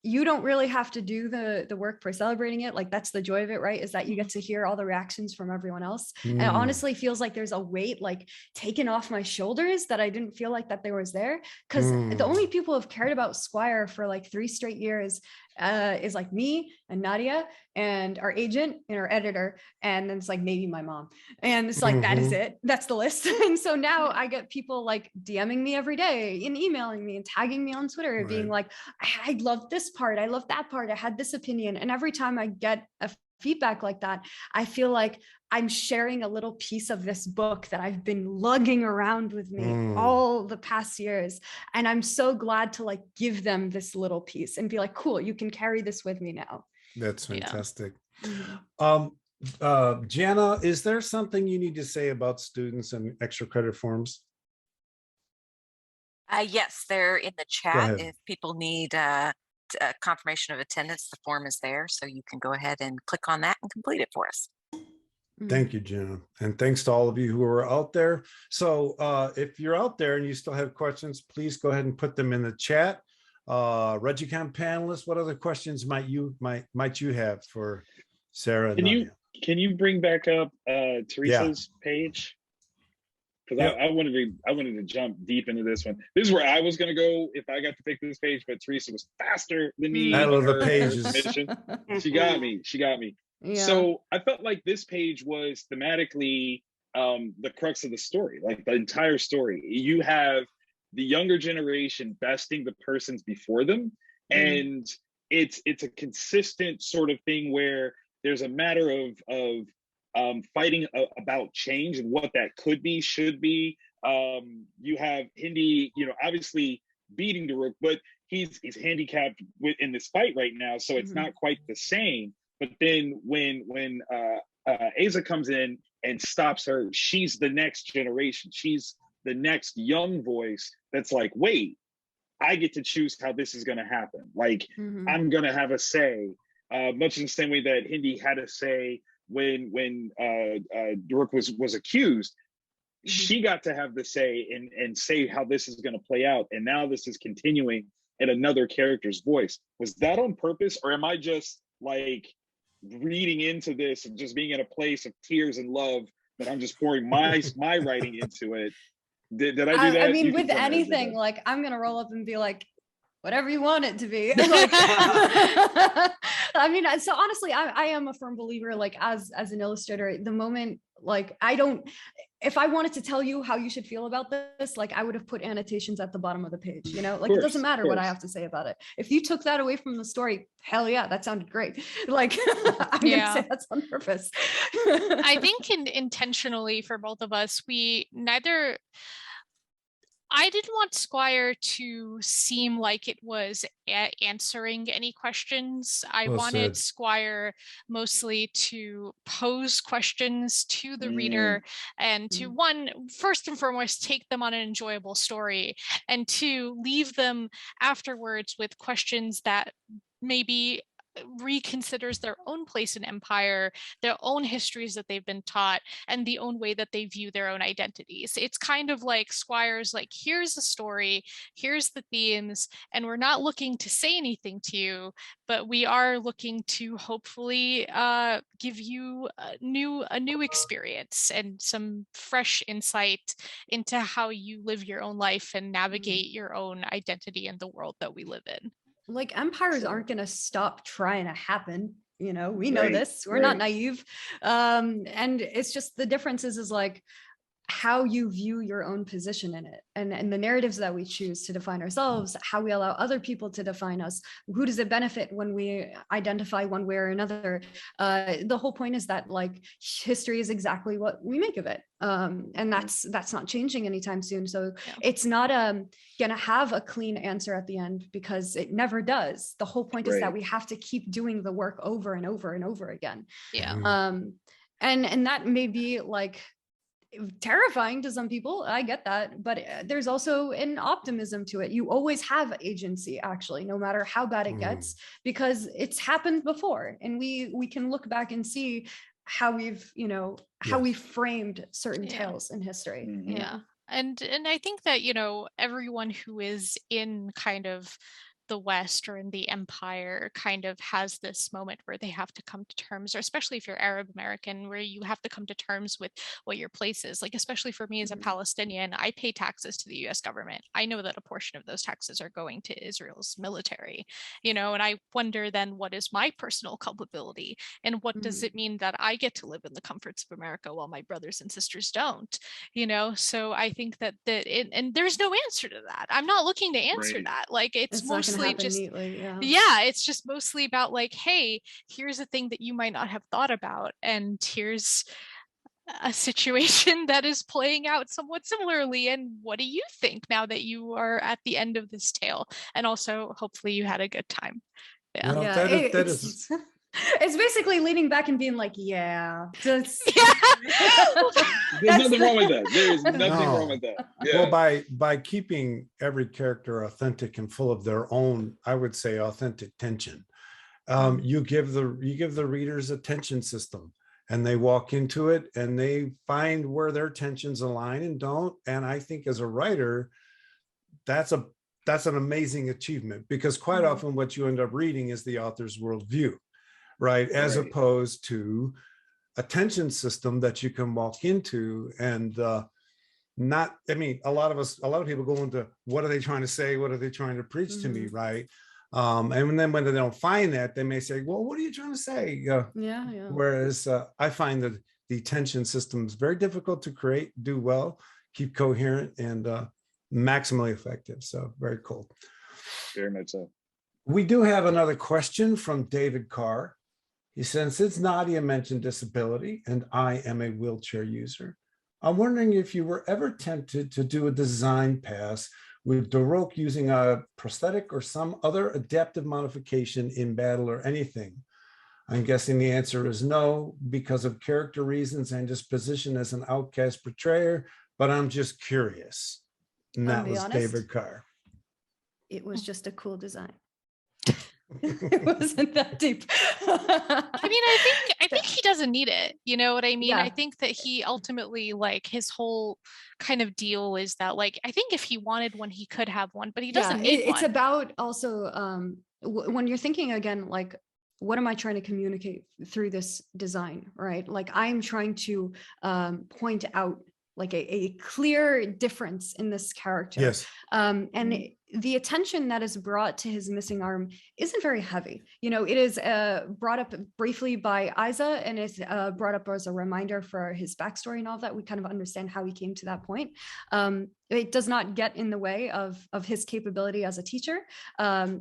you don't really have to do the work for celebrating it. Like that's the joy of it, right? Is that you get to hear all the reactions from everyone else. And it honestly feels like there's a weight like taken off my shoulders that I didn't feel like that there was there. Because the only people who've cared about Squire for like 3 straight years is like me and Nadia and our agent and our editor. And then it's like maybe my mom. And it's like, that is it. That's the list. And so now I get people like DMing me every day and emailing me and tagging me on Twitter, being like, I love this part. I love that part. I had this opinion. And every time I get a feedback like that, I feel like I'm sharing a little piece of this book that I've been lugging around with me all the past years. And I'm so glad to like give them this little piece and be like, cool, you can carry this with me now. That's fantastic. Jana, is there something you need to say about students and extra credit forms? Yes, they're in the chat. If people need confirmation of attendance, the form is there. So you can go ahead and click on that and complete it for us. Thank you, Jana. And thanks to all of you who are out there. So if you're out there and you still have questions, please go ahead and put them in the chat. ReggieCon panelists, what other questions might you have for Sarah? Can you bring back up Teresa's page? Because I wanted to jump deep into this one. This is where I was going to go if I got to pick this page, but Teresa was faster than me. I love the pages. She got me. Yeah. So I felt like this page was thematically the crux of the story, like the entire story. You have the younger generation besting the persons before them, and it's a consistent sort of thing where there's a matter of fighting about change and what that could be, should be. You have Hindi, obviously beating Doric, but he's handicapped in this fight right now, so it's not quite the same. But then when Asa comes in and stops her, she's the next generation. She's the next young voice that's like, wait, I get to choose how this is going to happen. Like, I'm going to have a say, much in the same way that Hindi had a say when Doric was accused. She got to have the say and say how this is going to play out. And now this is continuing in another character's voice. Was that on purpose, or am I just like reading into this and just being in a place of tears and love but I'm just pouring my writing into it. Did I do that? I mean, You can with tell me I did anything, that. like I'm gonna roll up and be like, whatever you want it to be. Like, I mean, so honestly, I am a firm believer, like as an illustrator, the moment, like if I wanted to tell you how you should feel about this, like I would have put annotations at the bottom of the page, you know, like it doesn't matter what I have to say about it. If you took that away from the story, hell yeah, that sounded great. Like I'm gonna say that's on purpose. I think intentionally for both of us, I didn't want Squire to seem like it was answering any questions. I wanted Squire mostly to pose questions to the reader and to first and foremost, take them on an enjoyable story, and to leave them afterwards with questions that maybe reconsiders their own place in empire, their own histories that they've been taught, and the own way that they view their own identities. It's kind of like Squire's like, here's the story, here's the themes, and we're not looking to say anything to you, but we are looking to hopefully give you a new experience and some fresh insight into how you live your own life and navigate your own identity in the world that we live in. Like empires aren't going to stop trying to happen. You know, we know this, we're not naive. And it's just the difference is like how you view your own position in it, and the narratives that we choose to define ourselves, how we allow other people to define us. Who does it benefit when we identify one way or another? The whole point is that like history is exactly what we make of it, and that's not changing anytime soon. So it's not gonna have a clean answer at the end, because it never does. The whole point is that we have to keep doing the work over and over and over again. And that may be like terrifying to some people, I get that, but there's also an optimism to it. You always have agency, actually, no matter how bad it gets, because it's happened before, and we can look back and see how we've, you know, how we framed certain tales in history. And I think that, you know, everyone who is in kind of the West or in the empire kind of has this moment where they have to come to terms, or especially if you're Arab American, where you have to come to terms with what your place is. Like, especially for me as a Palestinian, I pay taxes to the US government. I know that a portion of those taxes are going to Israel's military, you know, and I wonder then, what is my personal culpability? And what does it mean that I get to live in the comforts of America while my brothers and sisters don't, you know? So I think that and there's no answer to that. I'm not looking to answer that. Like, it's mostly just neatly, it's just mostly about like, hey, here's a thing that you might not have thought about, and here's a situation that is playing out somewhat similarly, and what do you think now that you are at the end of this tale? And also hopefully you had a good time. It's basically leaning back and being like, there's nothing wrong with that. There's nothing wrong with that. Well, by keeping every character authentic and full of their own, I would say, authentic tension, you give the readers a tension system, and they walk into it and they find where their tensions align and don't. And I think as a writer, that's an amazing achievement, because quite often what you end up reading is the author's worldview. Right, as opposed to a tension system that you can walk into and not. I mean, a lot of people go into, what are they trying to say? What are they trying to preach to me? Right, and then when they don't find that, they may say, "Well, what are you trying to say?" Whereas I find that the tension system is very difficult to create, do well, keep coherent, and maximally effective. So very cool. Very much so. We do have another question from David Carr. He says, since Nadia mentioned disability and I am a wheelchair user, I'm wondering if you were ever tempted to do a design pass with Doric using a prosthetic or some other adaptive modification in battle or anything. I'm guessing the answer is no, because of character reasons and his position as an outcast portrayer, but I'm just curious. And that was honest, David Carr. It was just a cool design. It wasn't that deep. I mean, I think he doesn't need it. You know what I mean? I think that he ultimately, like, his whole kind of deal is that, like, I think if he wanted one, he could have one, but he doesn't need one. It's about also when you're thinking again, like, what am I trying to communicate through this design, right? Like I'm trying to point out like a clear difference in this character. Yes. And the attention that is brought to his missing arm isn't very heavy. You know, it is brought up briefly by Isa, and it's brought up as a reminder for his backstory and all that. We kind of understand how he came to that point. It does not get in the way of his capability as a teacher,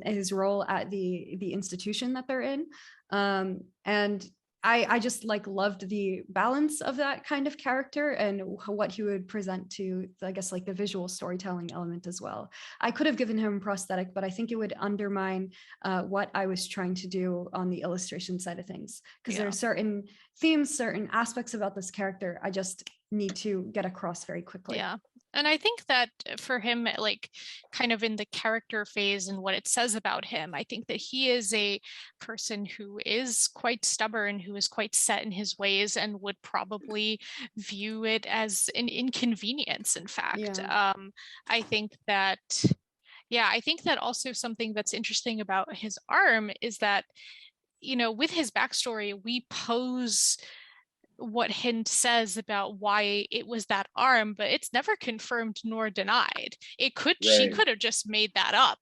his role at the institution that they're in. And I just like loved the balance of that kind of character and what he would present to, I guess, like the visual storytelling element as well. I could have given him prosthetic, but I think it would undermine what I was trying to do on the illustration side of things. Because there are certain themes, certain aspects about this character I just need to get across very quickly. Yeah. And I think that for him, like kind of in the character phase and what it says about him, I think that he is a person who is quite stubborn, who is quite set in his ways and would probably view it as an inconvenience, in fact. Yeah. I think that, I think that also something that's interesting about his arm is that, you know, with his backstory, we pose what Hind says about why it was that arm, but it's never confirmed nor denied. It could, she could have just made that up,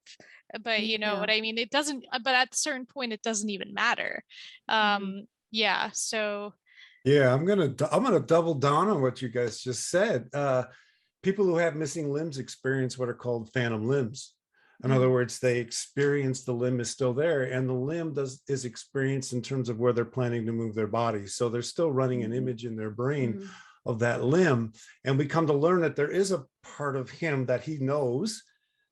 but you know what I mean? It doesn't, but at a certain point, it doesn't even matter. Yeah, so. Yeah, I'm gonna double down on what you guys just said. People who have missing limbs experience what are called phantom limbs. In other words, they experience the limb is still there, and the limb is experienced in terms of where they're planning to move their body. So they're still running an image in their brain of that limb. And we come to learn that there is a part of him that he knows.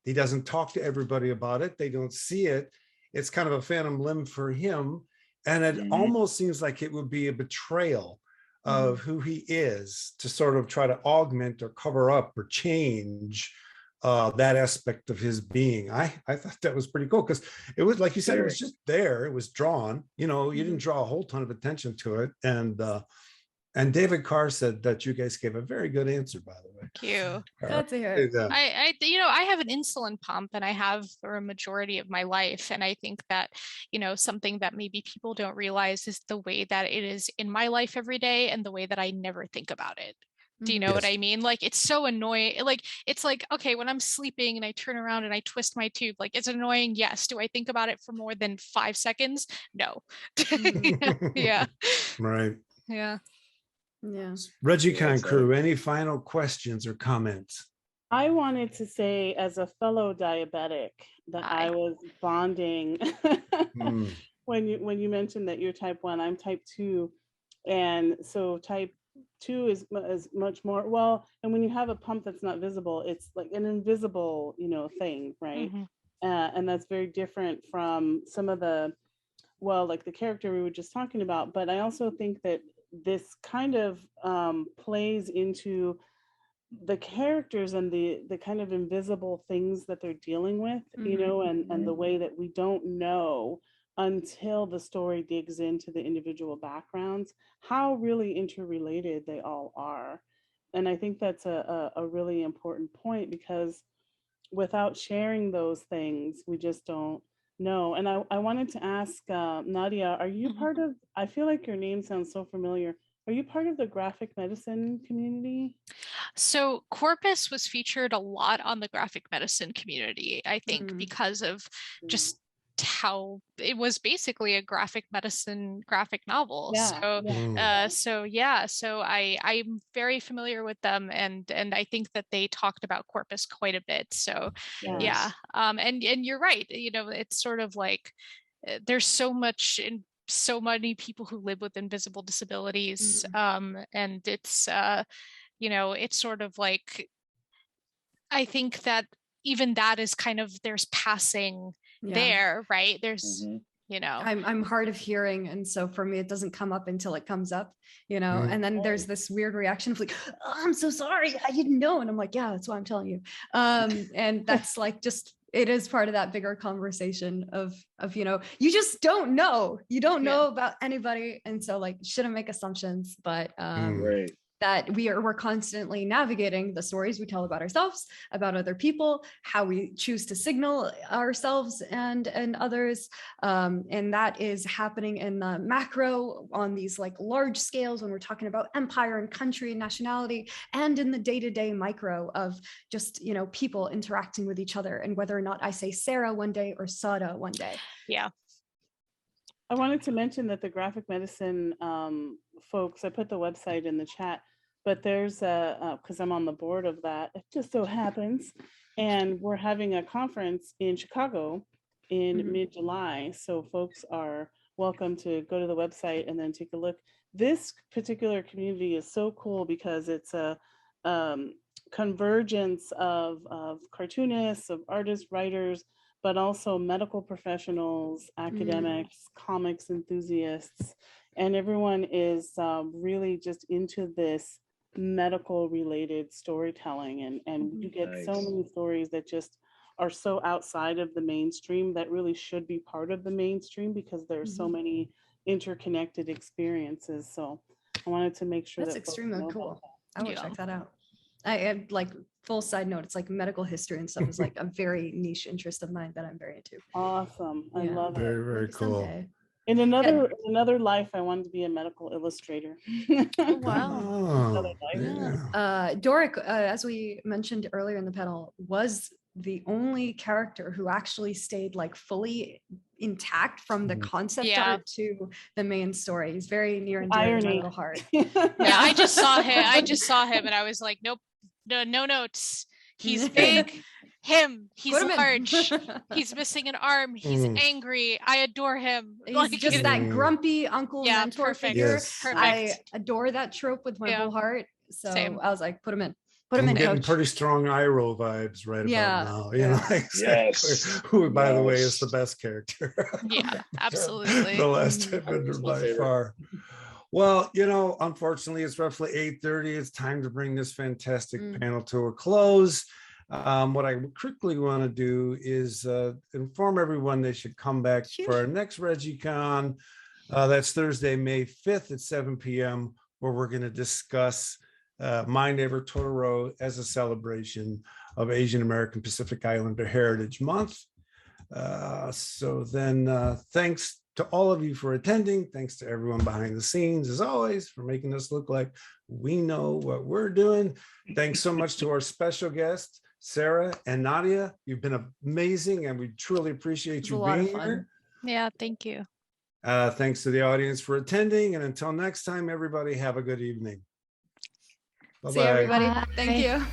He doesn't talk to everybody about it. They don't see it. It's kind of a phantom limb for him. And it almost seems like it would be a betrayal of who he is to sort of try to augment or cover up or change that aspect of his being. I thought that was pretty cool because it was, like you said, it was just there. It was drawn. You know, you didn't draw a whole ton of attention to it. And David Carr said that you guys gave a very good answer, by the way. Thank you. Glad to hear. I you know, I have an insulin pump, and I have for a majority of my life. And I think that, you know, something that maybe people don't realize is the way that it is in my life every day and the way that I never think about it. Do you know what I mean? Like, it's so annoying. Like, it's like, okay, when I'm sleeping and I turn around and I twist my tube, like, it's annoying. Yes. Do I think about it for more than 5 seconds? No. Yeah. Right. Yeah. Yeah. ReggieCon crew, any final questions or comments? I wanted to say, as a fellow diabetic, that I was bonding when you mentioned that you're type 1, I'm type 2. And so type 2 is much more, well, and when you have a pump that's not visible, it's like an invisible, you know, thing, right? And that's very different from some of the, well, like the character we were just talking about. But I also think that this kind of plays into the characters and the kind of invisible things that they're dealing with, you know, and the way that we don't know until the story digs into the individual backgrounds, how really interrelated they all are. And I think that's a really important point, because without sharing those things, we just don't know. And I wanted to ask Nadia, are you part of, I feel like your name sounds so familiar. Are you part of the graphic medicine community? So Corpus was featured a lot on the graphic medicine community, I think, because of just how it was basically a graphic medicine graphic novel. So I'm very familiar with them, and I think that they talked about Corpus quite a bit. So and you're right, you know, it's sort of like there's so much in so many people who live with invisible disabilities, and it's you know, it's sort of like, I think that even that is kind of, there's passing there, right? There's, you know, I'm hard of hearing, and so for me it doesn't come up until it comes up, you know. And then there's this weird reaction of like, oh, I'm so sorry, I didn't know. And I'm like, yeah, that's why I'm telling you. And that's like, just, it is part of that bigger conversation of you know, you just don't know, you don't know about anybody, and so like, shouldn't make assumptions, but that we're constantly navigating the stories we tell about ourselves, about other people, how we choose to signal ourselves and others. And that is happening in the macro on these like large scales when we're talking about empire and country and nationality, and in the day-to-day micro of just, you know, people interacting with each other, and whether or not I say Sarah one day or Sada one day. Yeah. I wanted to mention that the graphic medicine folks, I put the website in the chat, but there's because I'm on the board of that, it just so happens, and we're having a conference in Chicago in mid-July. So folks are welcome to go to the website and then take a look. This particular community is so cool because it's a convergence of cartoonists, of artists, writers, but also medical professionals, academics, comics enthusiasts, and everyone is really just into this medical related storytelling. And you get so many stories that just are so outside of the mainstream that really should be part of the mainstream, because there's so many interconnected experiences. So I wanted to make sure that's that extremely cool. I will Yeah. check that out. I have like full side note, it's like medical history and stuff is like a very niche interest of mine that I'm very into. Awesome. I Yeah. love it. Very, very Maybe cool. someday. In another life, I wanted to be a medical illustrator. Oh, wow. Oh, Yeah. yeah. Doric, as we mentioned earlier in the panel, was the only character who actually stayed like fully intact from the concept Yeah. art to the main story. He's very near and dear to my Irony. little heart. Yeah, I just saw him and I was like, nope, no notes. He's big. He's Put him in. large. He's missing an arm. He's angry. I adore him. He's just that grumpy uncle mentor perfect. figure. Yes. Perfect. I adore that trope with my whole heart. So Same. I was like, put him in. Put him I'm in, getting coach. pretty strong eye roll vibes right Yeah, about now. You know, exactly. Yes. Who, by the way, is Yes. the best character. Yeah, absolutely. The last Airbender He's my by favorite. far. Well, you know, unfortunately, it's roughly 8:30. It's time to bring this fantastic panel to a close. What I quickly want to do is inform everyone they should come back for our next ReggieCon. That's Thursday, May 5th at 7 p.m., where we're going to discuss My Neighbor Totoro as a celebration of Asian American Pacific Islander Heritage Month. So then thanks to all of you for attending. Thanks to everyone behind the scenes, as always, for making us look like we know what we're doing. Thanks so much to our special guests, Sarah and Nadia. You've been amazing, and we truly appreciate you being here. Yeah, thank you. Thanks to the audience for attending. And until next time, everybody, have a good evening. Bye-bye. See you, everybody. Bye. Thank you.